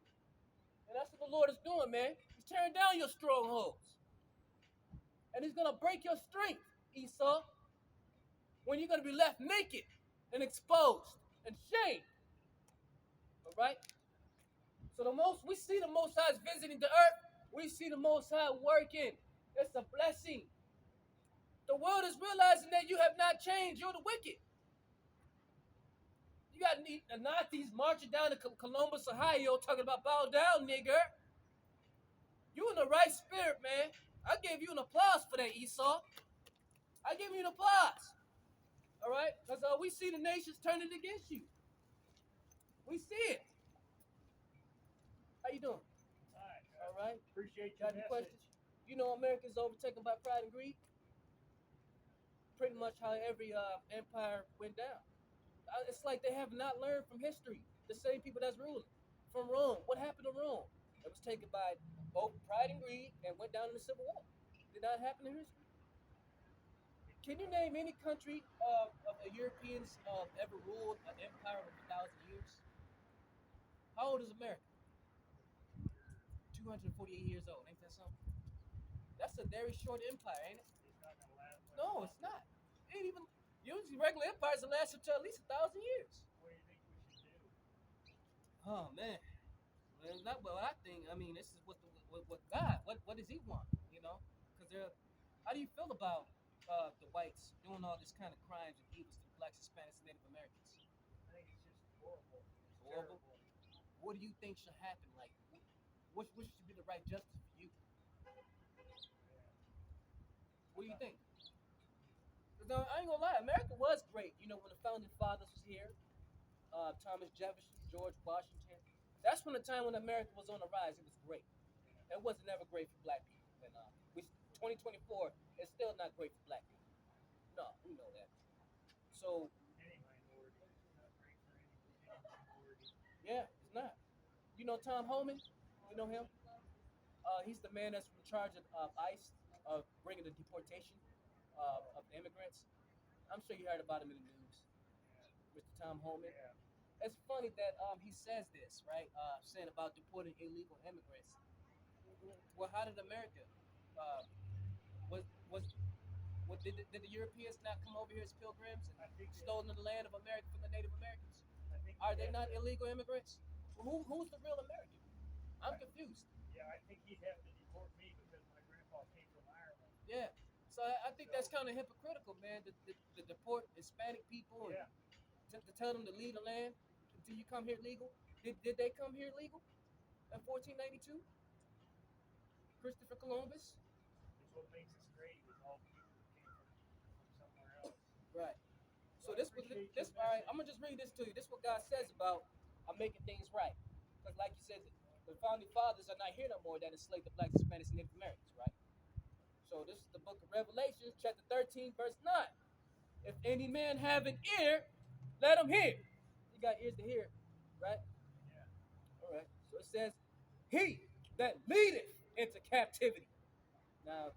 And that's what the Lord is doing, man. He's tearing down your strongholds. And he's going to break your strength, Esau, when you're going to be left naked and exposed and shamed. All right? So we see the Most High is visiting the earth. We see the Most High working. It's a blessing. The world is realizing that you have not changed. You're the wicked. You got the Nazis marching down to Columbus, Ohio, talking about bow down, nigger. You in the right spirit, man. I gave you an applause for that, Esau. I give you an applause. All right? Because we see the nations turning against you. We see it. How you doing? All right. Appreciate Got any questions? You know America's overtaken by pride and greed? Pretty much how every empire went down. It's like they have not learned from history. The same people that's ruling. From Rome. What happened to Rome? It was taken by both pride and greed and went down in the Civil War. Did that happen in history? Can you name any country of the Europeans ever ruled an empire of 1,000 years? How old is America? 248 years old. Ain't that something? That's a very short empire, ain't it? No, it's not. It ain't even. Usually, regular empires will last up to at least 1,000 years. What do you think we should do? Oh man, well, not what I think. I mean, this is what God. What does He want? You know, because how do you feel about the whites doing all this kind of crimes and evils to the blacks, Hispanics, and Native Americans? I think it's just horrible. Horrible. What do you think should happen? Like, what should be the right justice for you? What do you think? Because I ain't gonna lie, America was great. You know, when the founding fathers was here, Thomas Jefferson, George Washington. That's when the time when America was on the rise. It was great. It wasn't ever great for black people. And 2024 is still not great for black people. No, we know that. So Any minority is not great for any minority. yeah, it's not. You know Tom Homan? You know him? He's the man that's in charge of ICE, of bringing the deportation of immigrants. I'm sure you heard about him in the news, Mr. Tom Homan. Yeah. It's funny that he says this, right? Saying about deporting illegal immigrants. Well, how did America? Did the Europeans not come over here as pilgrims and stolen the land of America from the Native Americans? Are they not illegal immigrants? Well, who's the real American? I'm confused. Yeah, I think he'd have to deport me because my grandpa came from Ireland. Yeah. So I think that's kind of hypocritical, man, to deport Hispanic people and to tell them to leave the land until you come here legal. Did they come here legal in 1492? Christopher Columbus? It's what makes us great is all people who came from somewhere else. Right. So this. All right. I'm gonna just read this to you. This is what God says about making things right. Because like you said, the founding fathers are not here no more that enslaved the blacks, Hispanics, and Native Americans, right? So this is the book of Revelation, chapter 13, verse 9. If any man have an ear, let him hear. You got ears to hear, right? Yeah. All right. So it says, he that leadeth into captivity. Now,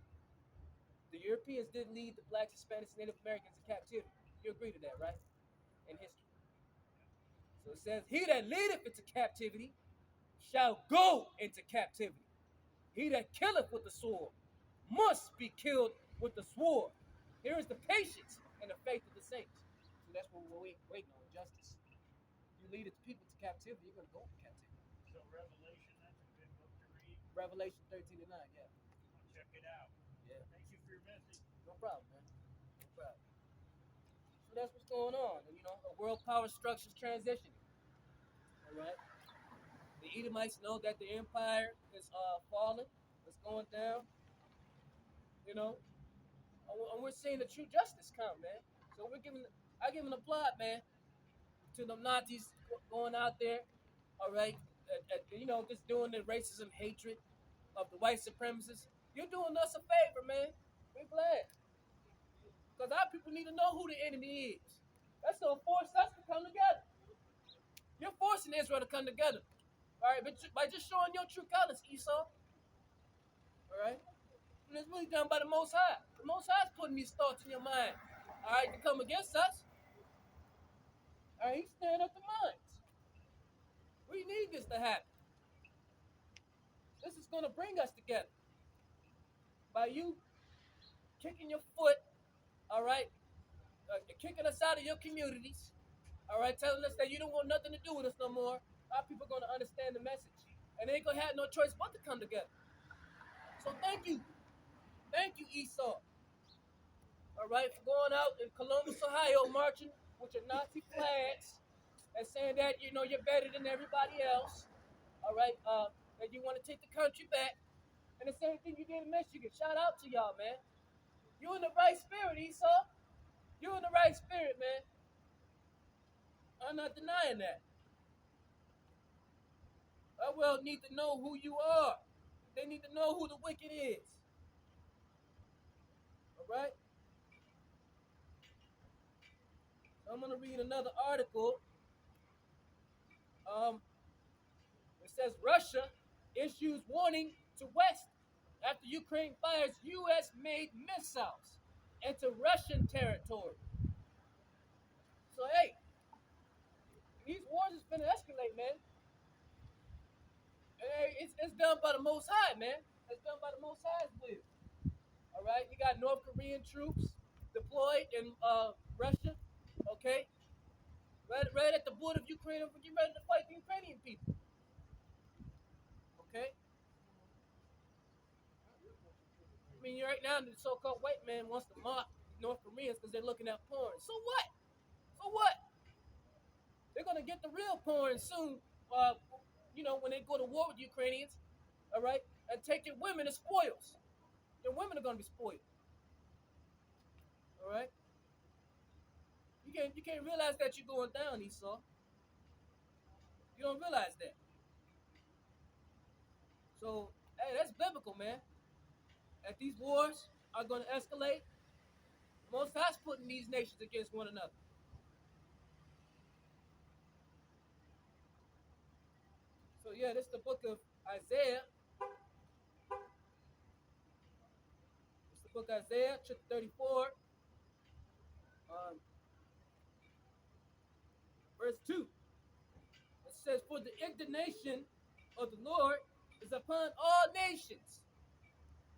the The Europeans did lead the blacks, Hispanics, and Native Americans in captivity. You agree to that, right? In history. So it says, he that leadeth into captivity shall go into captivity. He that killeth with the sword must be killed with the sword. Here is the patience and the faith of the saints. So that's what we're waiting on, justice. You lead the people to captivity, you're going to go into captivity. So Revelation, that's a good book to read. Revelation 13 to 9, yeah. I'll check it out. Yeah. Thank you for your message. No problem, man. No problem. So that's what's going on. And, the world power structure's transitioning. All right? The Edomites know that the empire is falling. It's going down. And we're seeing the true justice come, man. So I give an applaud, man, to the Nazis going out there, all right, just doing the racism, hatred of the white supremacists. You're doing us a favor, man. We're glad. Because our people need to know who the enemy is. That's going to force us to come together. You're forcing Israel to come together, all right, but by just showing your true colors, Esau, all right? And it's really done by the Most High. The Most High is putting these thoughts in your mind, all right, to come against us. All right, he's stirring up the minds. We need this to happen. This is going to bring us together. By you kicking your foot, all right, kicking us out of your communities, all right, telling us that you don't want nothing to do with us no more, our people are going to understand the message. And they ain't going to have no choice but to come together. So thank you. Thank you, Esau. All right, for going out in Columbus, Ohio, marching with your Nazi flags and saying that, you're better than everybody else. All right, that you want to take the country back. And the same thing you did in Michigan. Shout out to y'all, man. You in the right spirit, Esau. You in the right spirit, man. I'm not denying that. Our world need to know who you are. They need to know who the wicked is. All right? So I'm going to read another article. It says Russia issues warning to West after Ukraine fires U.S.-made missiles into Russian territory. So, hey, these wars is finna escalate, man. Hey, it's done by the Most High, man. It's done by the Most High's will. All right? You got North Korean troops deployed in Russia, okay? Right at the border of Ukraine, get ready to fight the Ukrainian people. Okay? I mean, right now, the so-called white man wants to mock North Koreans because they're looking at porn. So what? So what? They're going to get the real porn soon, when they go to war with the Ukrainians, all right, and take your women as spoils. Your women are going to be spoiled. All right? You can't realize that you're going down, Esau. You don't realize that. So, hey, that's biblical, man. That these wars are going to escalate. Most High's putting these nations against one another. So, yeah, this is the book of Isaiah. It's the book of Isaiah, chapter 34, verse 2. It says, for the indignation of the Lord is upon all nations,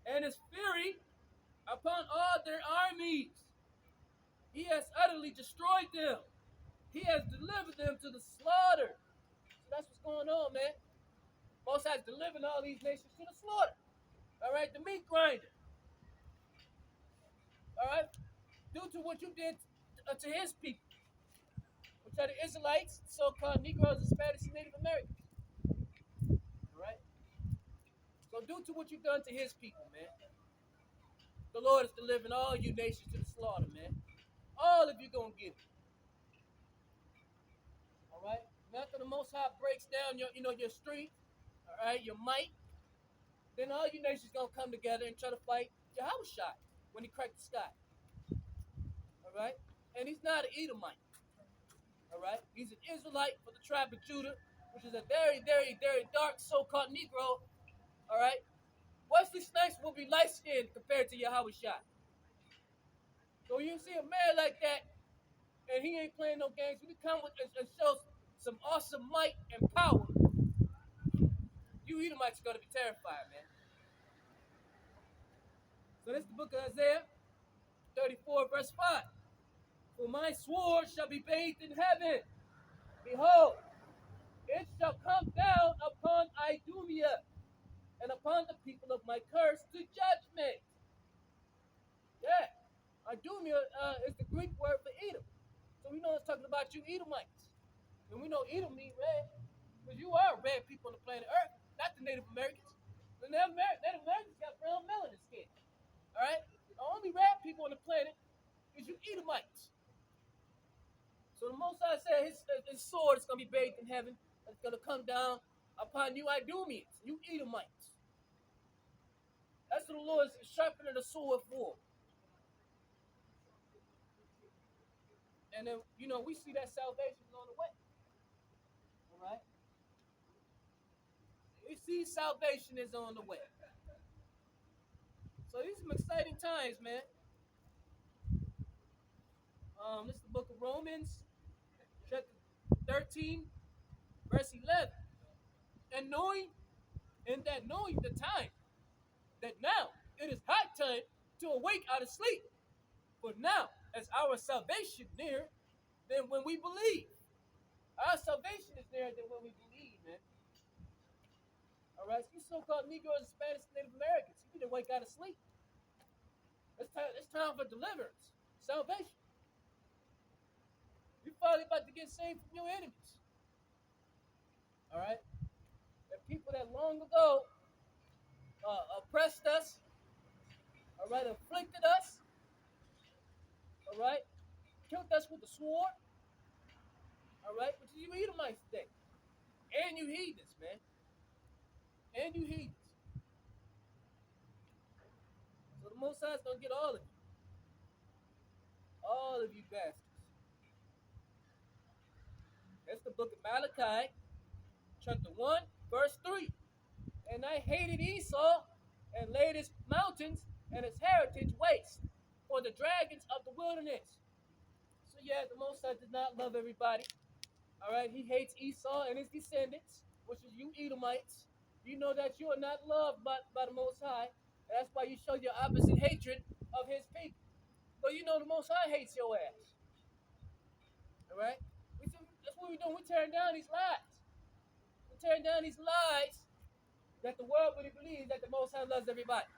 and his fury upon all their armies. He has utterly destroyed them. He has delivered them to the slaughter. So that's what's going on, man. Most High's delivering all these nations to the slaughter. All right, the meat grinder. All right, due to what you did to his people, which are the Israelites, so-called Negroes, Hispanics, and Native Americans. All right. So due to what you've done to his people, man, the Lord is delivering all you nations to the slaughter, man. All of you gonna get it. All right. After the Most High breaks down your strength, all right, your might, then all you nations gonna come together and try to fight Yahushua when he cracked the sky. All right. And he's not an Edomite. All right. He's an Israelite for the tribe of Judah, which is a very, very, very dark so-called Negro. All right. Wesley Snipes will be light-skinned compared to Yahushua. So you see a man like that, and he ain't playing no games. When he come with and shows some awesome might and power, you Edomites are gonna be terrified, man. So this is the book of Isaiah 34, verse 5. For my sword shall be bathed in heaven. Behold, it shall come down upon Idumea and upon the people of my curse to judgment. Yeah, Idumea is the Greek word for Edom. So we know it's talking about you Edomites. And we know Edom means red, because you are red people on the planet Earth, not the Native Americans. The Native Americans got brown melanin skin. All right? The only red people on the planet is you Edomites. So the Most High said his sword is going to be bathed in heaven. It's going to come down upon you Idumeans, you Edomites. That's what the Lord is sharpening the sword for. And then, we see that salvation is on the way. All right? We see salvation is on the way. So these are some exciting times, man. This is the book of Romans, chapter 13, verse 11. And knowing the time, that now it is high time to awake out of sleep. For now, as our salvation near, than when we believe. Our salvation is nearer than when we believe, man. All right, so you so-called Negroes, Spanish, Native Americans, you need to wake out of sleep. It's time for deliverance, salvation. You're finally about to get saved from your enemies. All right, the people that long ago oppressed us, all right, afflicted us, all right, killed us with the sword, all right, which is you Edomites today. And you heathens, man. And you heathens. So the Most High is going to get all of you. All of you bastards. That's the book of Malachi, chapter 1, verse 3. And I hated Esau and laid his mountains and his heritage waste for the dragons of the wilderness. So yeah, the Most High does not love everybody. All right, he hates Esau and his descendants, which is you Edomites. You know that you are not loved by the Most High. And that's why you show your opposite hatred of his people. But you know the Most High hates your ass. All right? That's what we're doing. We're tearing down these lies. We're tearing down these lies that the world really believes that the Most High loves everybody.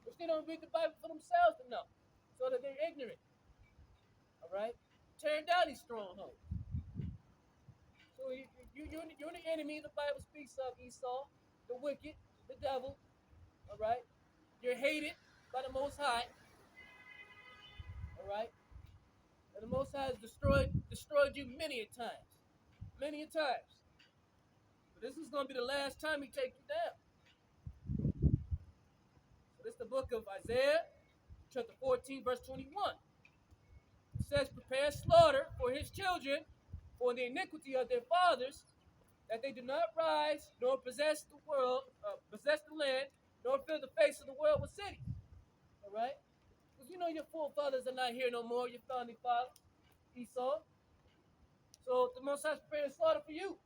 Which they don't read the Bible for themselves to know. So that they're ignorant. All right? Tearing down these strongholds. So you're the enemy the Bible speaks of, Esau, the wicked, the devil, all right? You're hated by the Most High, all right? And the Most High has destroyed you many a times. Many a times. But this is going to be the last time he takes you down. So this is the book of Isaiah, chapter 14, verse 21. It says, prepare slaughter for his children, for the iniquity of their fathers, that they do not rise, nor possess the land, nor fill the face of the world with cities. All right? Because you know your forefathers are not here no more, your founding father, Esau. So the Most High is preparing slaughter for you.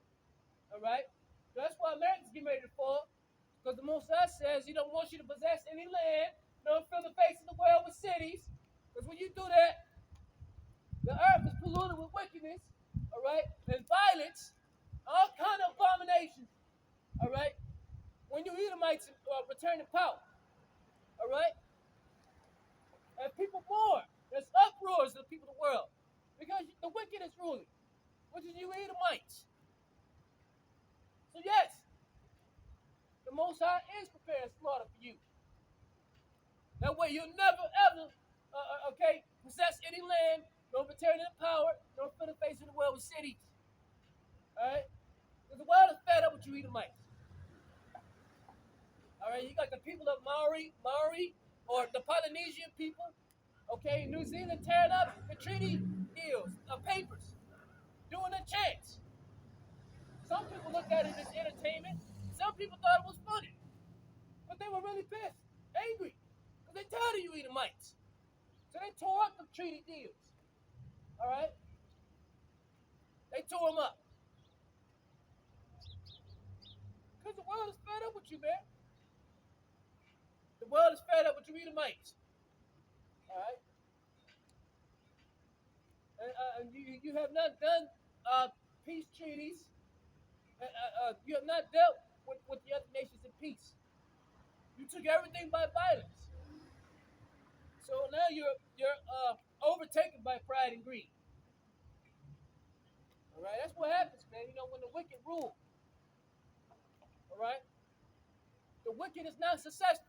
All right? So that's why America's getting ready to fall. Because the Most High says he don't want you to possess any land, nor fill the face of the world with cities. Because when you do that, the earth is polluted with wickedness. All right, and violence, all kind of abominations. All right, when you Edomites return to power. All right, and people mourn. There's uproars of the people of the world because the wicked is ruling, which is you Edomites. So yes, the Most High is preparing slaughter for you. That way you'll never ever, possess any land. Don't return to the power. Don't fill the face of the world with cities. All right? Because the world is fed up with you Edomites. All right? You got the people of Maori, or the Polynesian people, okay, New Zealand tearing up the treaty deals, papers, doing a chance. Some people looked at it as entertainment. Some people thought it was funny. But they were really pissed, angry, because they're tired of you Edomites. So they tore up the treaty deals. All right? They tore them up. Because the world is fed up with you, man. The world is fed up with you Edomites. All right? And you have not done peace treaties. You have not dealt with the other nations in peace. You took everything by violence. So now you're overtaken by pride and greed. All right, that's what happens, man. You know, when the wicked rule. All right, the wicked is not successful.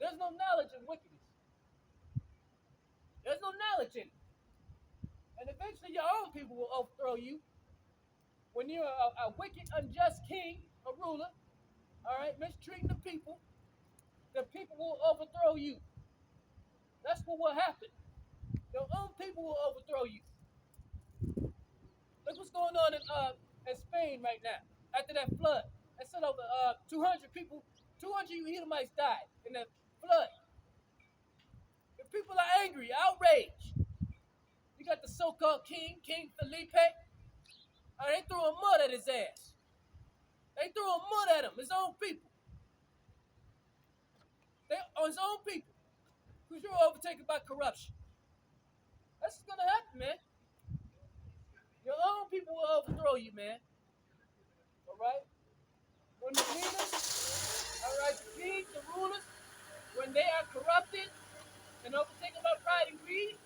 There's no knowledge in wickedness. There's no knowledge in it. And eventually your own people will overthrow you. When you're a wicked, unjust king, a ruler, all right, mistreating the people will overthrow you. That's what will happen. Your own people will overthrow you. Look what's going on in Spain right now. After that flood, they said over 200 people, 200 Edomites died in that flood. The people are angry, outraged. You got the so-called king, King Felipe. They threw a mud at his ass. They threw a mud at him, his own people. His own people. Because you're overtaken by corruption. That's what's going to happen, man. Your own people will overthrow you, man. All right? When the leaders, all right, the kings, the rulers, when they are corrupted and overtaken by pride and greed,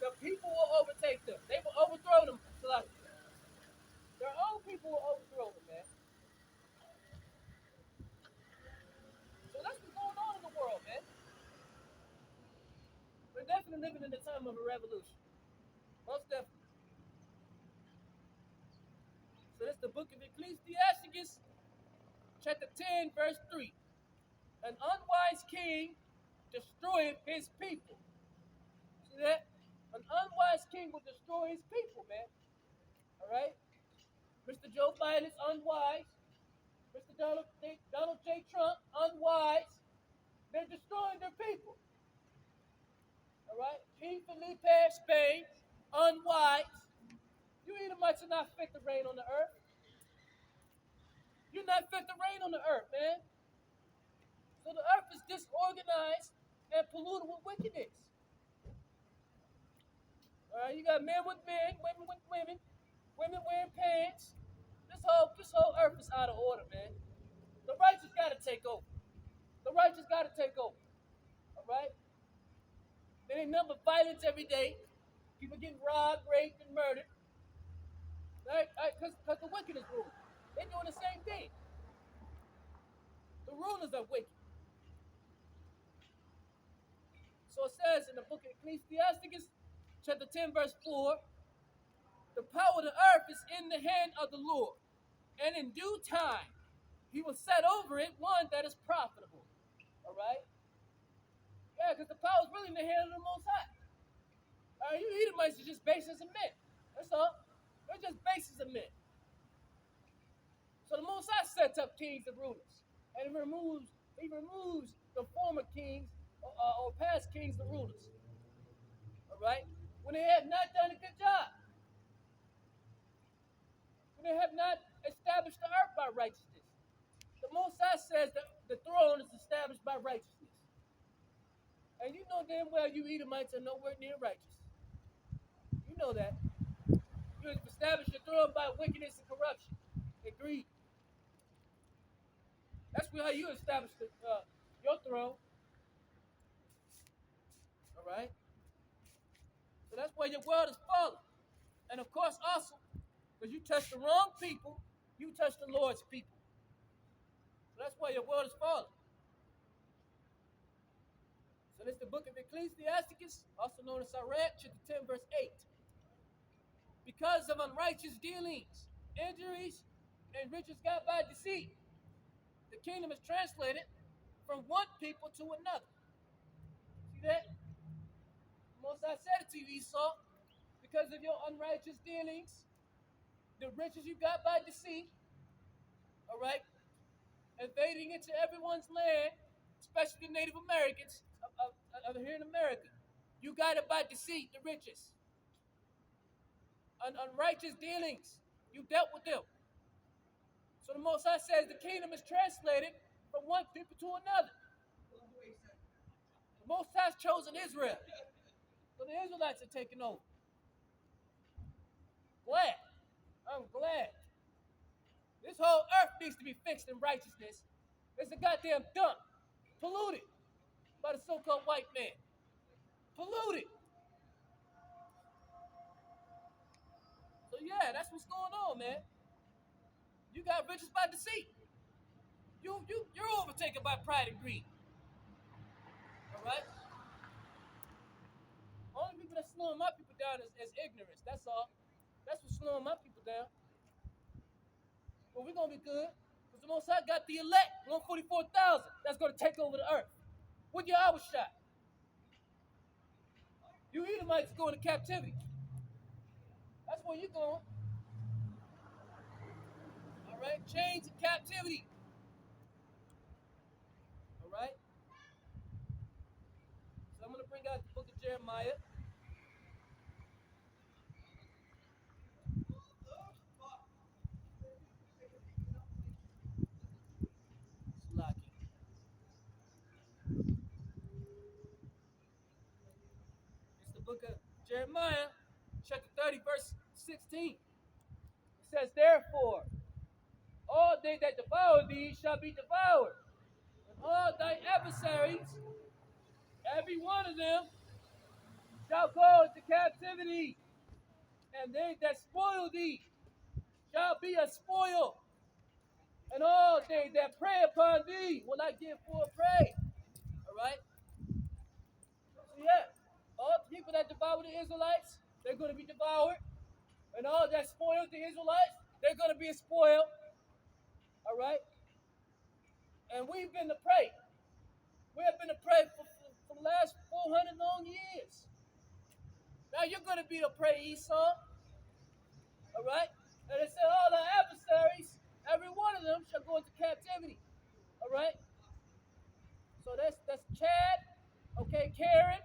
the people will overtake them. They will overthrow them. Their own people will overthrow them, man. So that's what's going on in the world, man. We're definitely living in the time of a revolution. Most definitely. So that's the book of Ecclesiasticus, chapter 10, verse 3. An unwise king destroyeth his people. See that? An unwise king will destroy his people, man. All right? Mr. Joe Biden is unwise. Mr. Donald J. Trump, unwise. They're destroying their people. All right? King Felipe, Spain, unwise. You Edomites are not fit to reign on the earth. You're not fit to reign on the earth, man. So the earth is disorganized and polluted with wickedness. All right, you got men with men, women with women, women wearing pants. This whole earth is out of order, man. The righteous got to take over. The righteous got to take over. All right? There ain't nothing but violence every day. People getting robbed, raped, and murdered. Right? Because the wicked is ruling. They're doing the same thing. The rulers are wicked. So it says in the book of Ecclesiasticus, chapter 10, verse 4, the power of the earth is in the hand of the Lord, and in due time he will set over it one that is profitable. All right? Yeah, because the power is really in the hand of the Most High. All right, you Edomites are just bases of men. That's all. They're just bases of men. So the Most High sets up kings and rulers, and he removes the former kings or past kings and rulers. All right? When they have not done a good job. When they have not established the earth by righteousness. The Most High says that the throne is established by righteousness. And you know damn well you Edomites are nowhere near righteous. You know that. You have established your throne by wickedness and corruption and greed. That's how you establish your throne. All right? So that's why your world is falling. And of course, also, because you touch the wrong people, you touch the Lord's people. So that's why your world is falling. So this is the book of Ecclesiasticus, also known as Sirach, chapter 10, verse 8. Because of unrighteous dealings, injuries, and riches got by deceit, the kingdom is translated from one people to another. See that? Most I said it to you, Esau, because of your unrighteous dealings, the riches you got by deceit, all right, invading into everyone's land, especially the Native Americans of here in America. You got it by deceit, the riches. Unrighteous dealings. You dealt with them. So the Most High says the kingdom is translated from one people to another. The Most High has chosen Israel. So the Israelites are taking over. Glad. I'm glad. This whole earth needs to be fixed in righteousness. It's a goddamn dump. Polluted by the so-called white man. Polluted. So yeah, that's what's going on, man. You got riches by deceit. You're overtaken by pride and greed. Alright? Only people that's slowing my people down is ignorance. That's all. That's what's slowing my people down. But we're gonna be good. Because the Most High got the elect, 144,000, that's gonna take over the earth. With your hour shot. You Edomites go into captivity. That's where you're going. Alright? Chains and captivity. Alright? So I'm gonna bring out the book of Jeremiah. It's the book of Jeremiah, chapter 30, verse 16. It says, therefore, all they that devour thee shall be devoured, and all thy adversaries, every one of them, shall go into captivity, and they that spoil thee shall be a spoil, and all they that prey upon thee will I give for a prey. All right? So yeah, all the people that devour the Israelites, they're going to be devoured, and all that spoiled the Israelites, they're going to be spoiled. All right? And we've been the prey. We have been the prey for the last 400 long years. Now you're going to be the prey, Esau. All right? And it said all our adversaries, every one of them shall go into captivity. All right? So that's Chad, okay, Karen,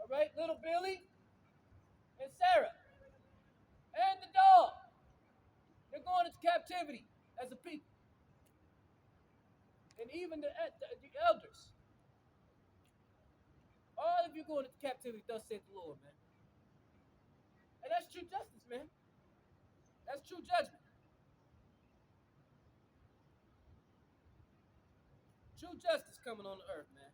all right, little Billy, and Sarah, and the dog. They're going into captivity as a people. And even the elders. All of you going into captivity, thus saith the Lord, man. And that's true justice, man. That's true judgment. True justice coming on the earth, man.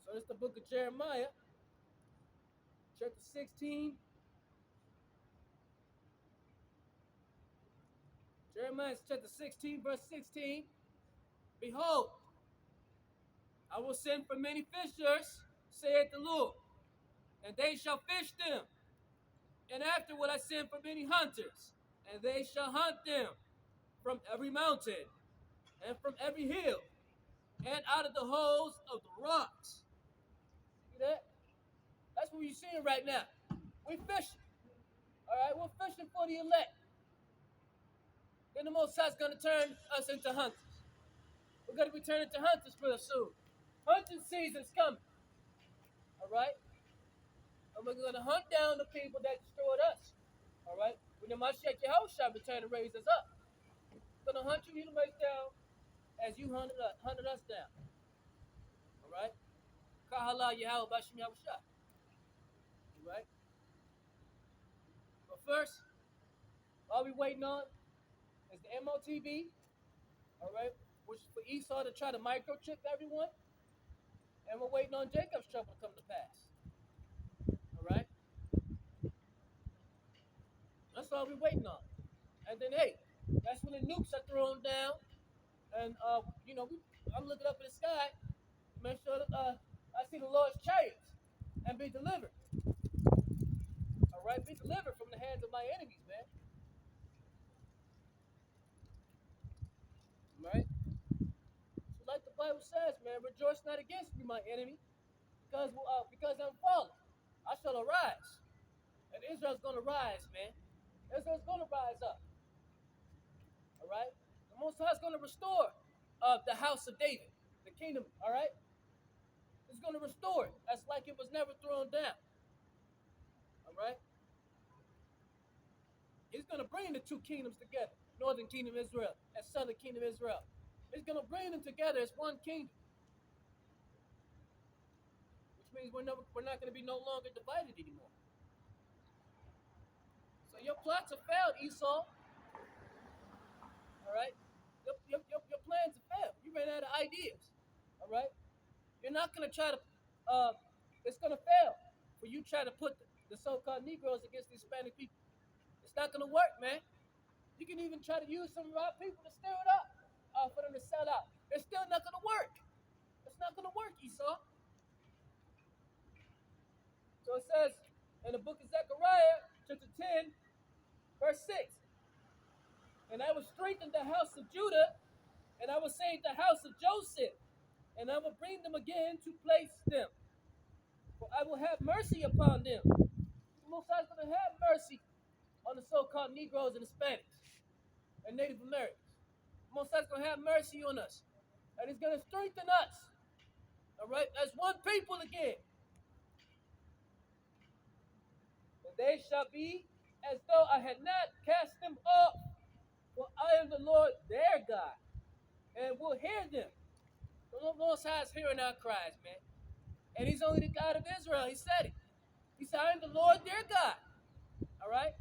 So it's the book of Jeremiah, chapter 16. Jeremiah chapter 16, verse 16. Behold, I will send for many fishers, saith the Lord, and they shall fish them. And afterward I send for many hunters, and they shall hunt them from every mountain, and from every hill, and out of the holes of the rocks. See that? That's what you're seeing right now. We're fishing. All right, we're fishing for the elect. Then the Most High is going to turn us into hunters. We're going to be turned into hunters real soon. Hunting season's coming. All right? And we're going to hunt down the people that destroyed us. All right? When the Mashiach Yahushua return to raise us up. We're going to hunt you Edomites down as you hunted us down. All right? Kahala Yahweh Bashim Yahushua. All right? But first, all we waiting on is the MOTV. All right? Which is for Esau to try to microchip everyone. And we're waiting on Jacob's trouble to come to pass. All right? That's all we're waiting on. And then, hey, that's when the nukes are thrown down. And, I'm looking up in the sky, make sure that I see the Lord's chariots and be delivered. All right? Be delivered from the hands of my enemies, man. All right? So like the Bible says, man, rejoice not against me, my enemy, because I'm fallen. I shall arise. And Israel's going to rise, man. Israel's going to rise up. All right? The Most High is going to restore the house of David, the kingdom, all right? He's going to restore it. That's like it was never thrown down, all right? He's going to bring the two kingdoms together, northern kingdom Israel and southern kingdom Israel. He's going to bring them together as one kingdom, which means we're not going to be no longer divided anymore. So your plots have failed, Esau, all right? Your plans have failed. You ran out of ideas, all right? You're not going to try to, it's going to fail for you try to put the so-called Negroes against the Hispanic people. It's not going to work, man. You can even try to use some of our people to stir it up for them to sell out. It's still not going to work. It's not going to work, Esau. So it says in the book of Zechariah, chapter 10, verse 6, and I will strengthen the house of Judah, and I will save the house of Joseph, and I will bring them again to place them. For I will have mercy upon them. The Most High is going to have mercy on the so-called Negroes and Hispanics and Native Americans. The Most High is going to have mercy on us. And he's going to strengthen us. All right? As one people again. And they shall be as though I had not cast them off. For I am the Lord their God. And will hear them. The Most High is hearing our cries, man. And he's only the God of Israel. He said it. He said, I am the Lord their God. All right?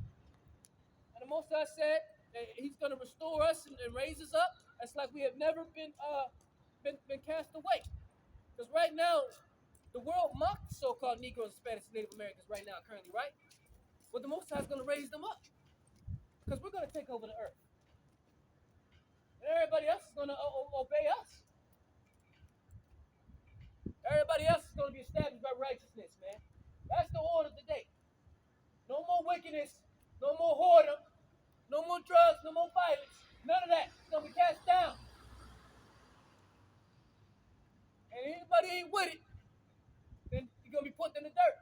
And the Most High said that he's going to restore us and raise us up. That's like we have never been cast away. Because right now, the world mocks so-called Negroes, Hispanics, and Native Americans right now, currently, right? But the Most High is going to raise them up. Because we're going to take over the earth. And everybody else is going to obey us. Everybody else is going to be established by righteousness, man. That's the order of the day. No more wickedness, no more whoredom, no more drugs, no more violence. None of that. It's going to be cast down. And anybody ain't with it, then you're going to be put in the dirt.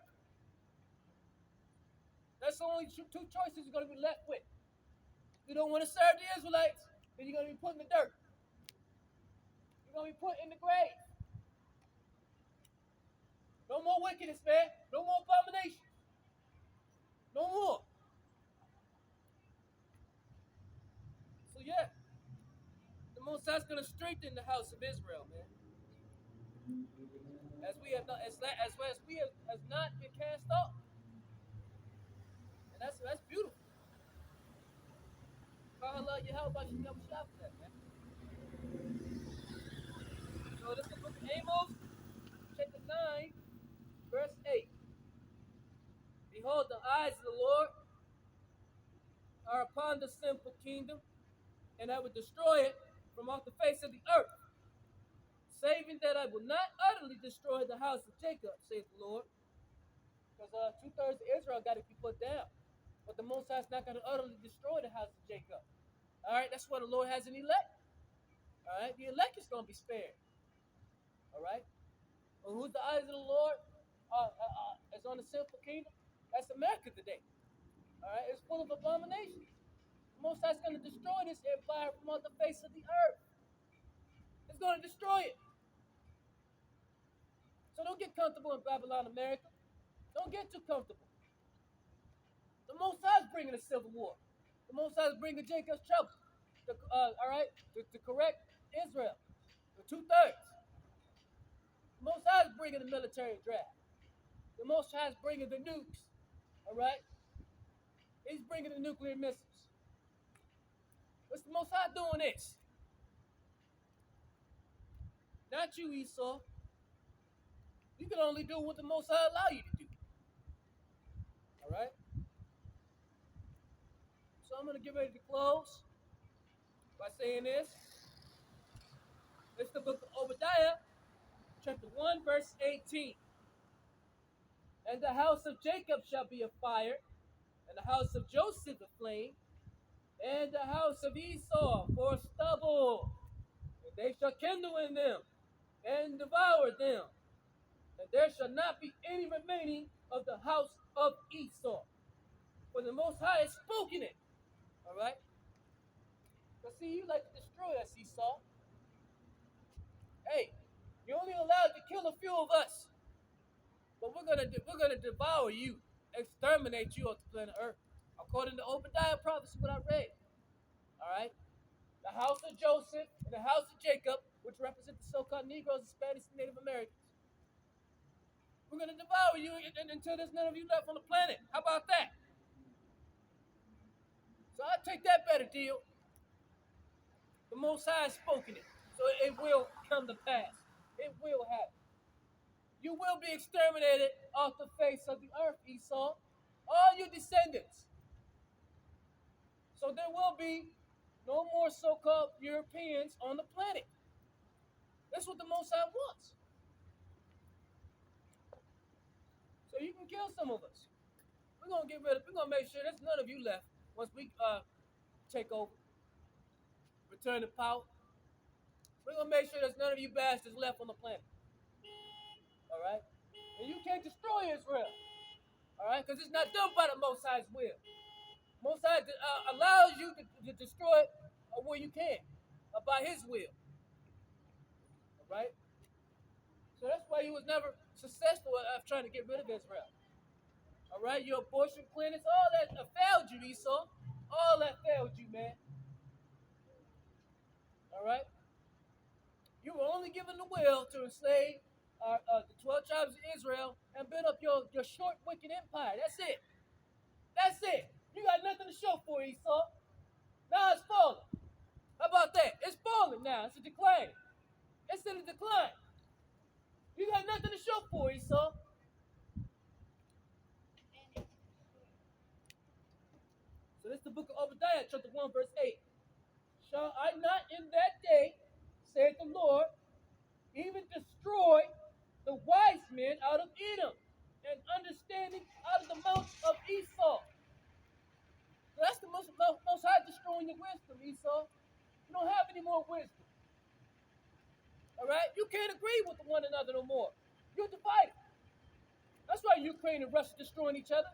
That's the only two choices you're going to be left with. You don't want to serve the Israelites, then you're going to be put in the dirt. You're going to be put in the grave. No more wickedness, man. No more abomination. No more. So yeah, the Most High is going to strengthen the house of Israel, man. As we have not, as we have not been cast off, and that's beautiful. Allah, you help us, you never stop that, man. So this is the book of Amos, chapter 9, verse 8. Behold, the eyes of the Lord are upon the sinful kingdom, and I will destroy it from off the face of the earth, saving that I will not utterly destroy the house of Jacob, saith the Lord. Because 2/3 of Israel got to be put down. But the Most High is not going to utterly destroy the house of Jacob. All right, that's why the Lord has an elect. All right, the elect is going to be spared. All right, well, who's the eyes of the Lord? Is on the sinful kingdom. That's America today. All right, it's full of abominations. The Most High is going to destroy this empire from off the face of the earth. It's going to destroy it. So don't get comfortable in Babylon, America. Don't get too comfortable. The Most High is bringing a civil war. The Most High is bringing Jacob's trouble. All right, to correct Israel. The 2/3. The Most High is bringing the military draft. The Most High is bringing the nukes. All right, he's bringing the nuclear missiles. What's the Most High doing this? Not you, Esau. You can only do what the Most High allow you to do. All right. So I'm going to get ready to close by saying this. It's the book of Obadiah, chapter 1, verse 18. And the house of Jacob shall be a fire, and the house of Joseph a flame, and the house of Esau for stubble. And they shall kindle in them, and devour them. And there shall not be any remaining of the house of Esau. For the Most High has spoken it. All right? But see, you like to destroy us, Esau. kill a few of us, but we're gonna devour you, exterminate you off the planet Earth, according to Obadiah prophecy, what I read. All right, the house of Joseph and the house of Jacob, which represent the so-called Negroes, Hispanics, and Native Americans. We're gonna devour you until there's none of you left on the planet. How about that? So I take that better deal. The Most High has spoken it, so it will come to pass. It will happen. You will be exterminated off the face of the earth, Esau. All your descendants. So there will be no more so-called Europeans on the planet. That's what the Most High wants. So you can kill some of us. We're gonna make sure there's none of you left once we take over, return to power. We're gonna make sure there's none of you bastards left on the planet. All right, and you can't destroy Israel. All right, because it's not done by the Most High's will. Most High allows you to destroy it where you can, by His will. All right, so that's why He was never successful at trying to get rid of Israel. All right, your abortion clinics, all that failed you, Esau. All that failed you, man. All right, you were only given the will to enslave the 12 tribes of Israel and build up your short, wicked empire. That's it. That's it. You got nothing to show for it, Esau. Now it's falling. How about that? It's falling now. It's a decline. It's in a decline. You got nothing to show for it, Esau. So this is the book of Obadiah, chapter 1, verse 8. Shall I not in that day, saith the Lord, even destroy the wise men out of Edom, and understanding out of the mouth of Esau? So that's the most high destroying your wisdom, Esau. You don't have any more wisdom. All right? You can't agree with one another no more. You're divided. That's why Ukraine and Russia destroying each other.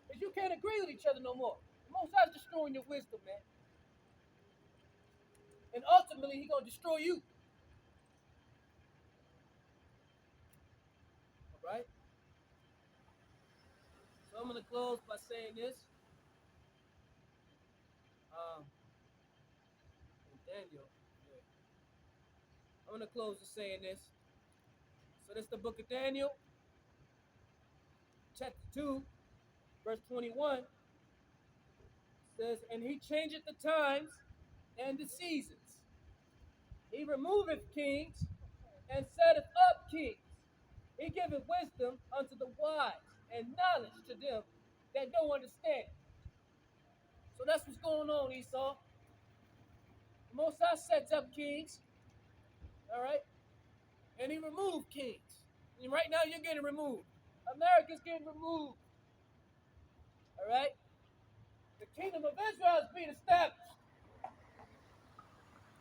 Because you can't agree with each other no more. The Most High is destroying your wisdom, man. And ultimately, He's going to destroy you. All right? So I'm going to close by saying this. Daniel. Yeah. I'm going to close with saying this. So this is the book of Daniel, chapter 2, verse 21. It says, and He changeth the times and the seasons. He removeth kings and setteth up kings. He giveth wisdom unto the wise and knowledge to them that don't understand. So that's what's going on, Esau. The Most High sets up kings, all right? And He removed kings. And right now you're getting removed. America's getting removed, all right? The kingdom of Israel is being established,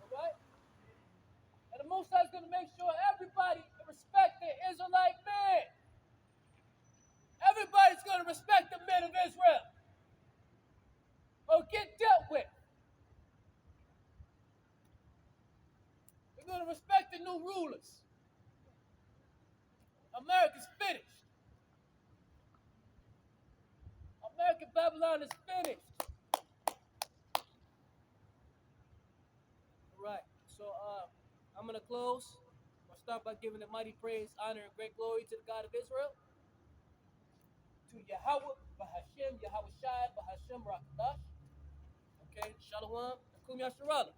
all right? And the Most High is going to make sure everybody respect the Israelite man. Everybody's going to respect the men of Israel or get dealt with. They're going to respect the new rulers. America's finished. American Babylon is finished. All right, so I'm going to close. I'll start by giving the mighty praise, honor, and great glory to the God of Israel, to Yahweh, Bahashem, Yahweh Shai, Bahashem Rakadash. Okay, Shalom, Akum Yasharallah.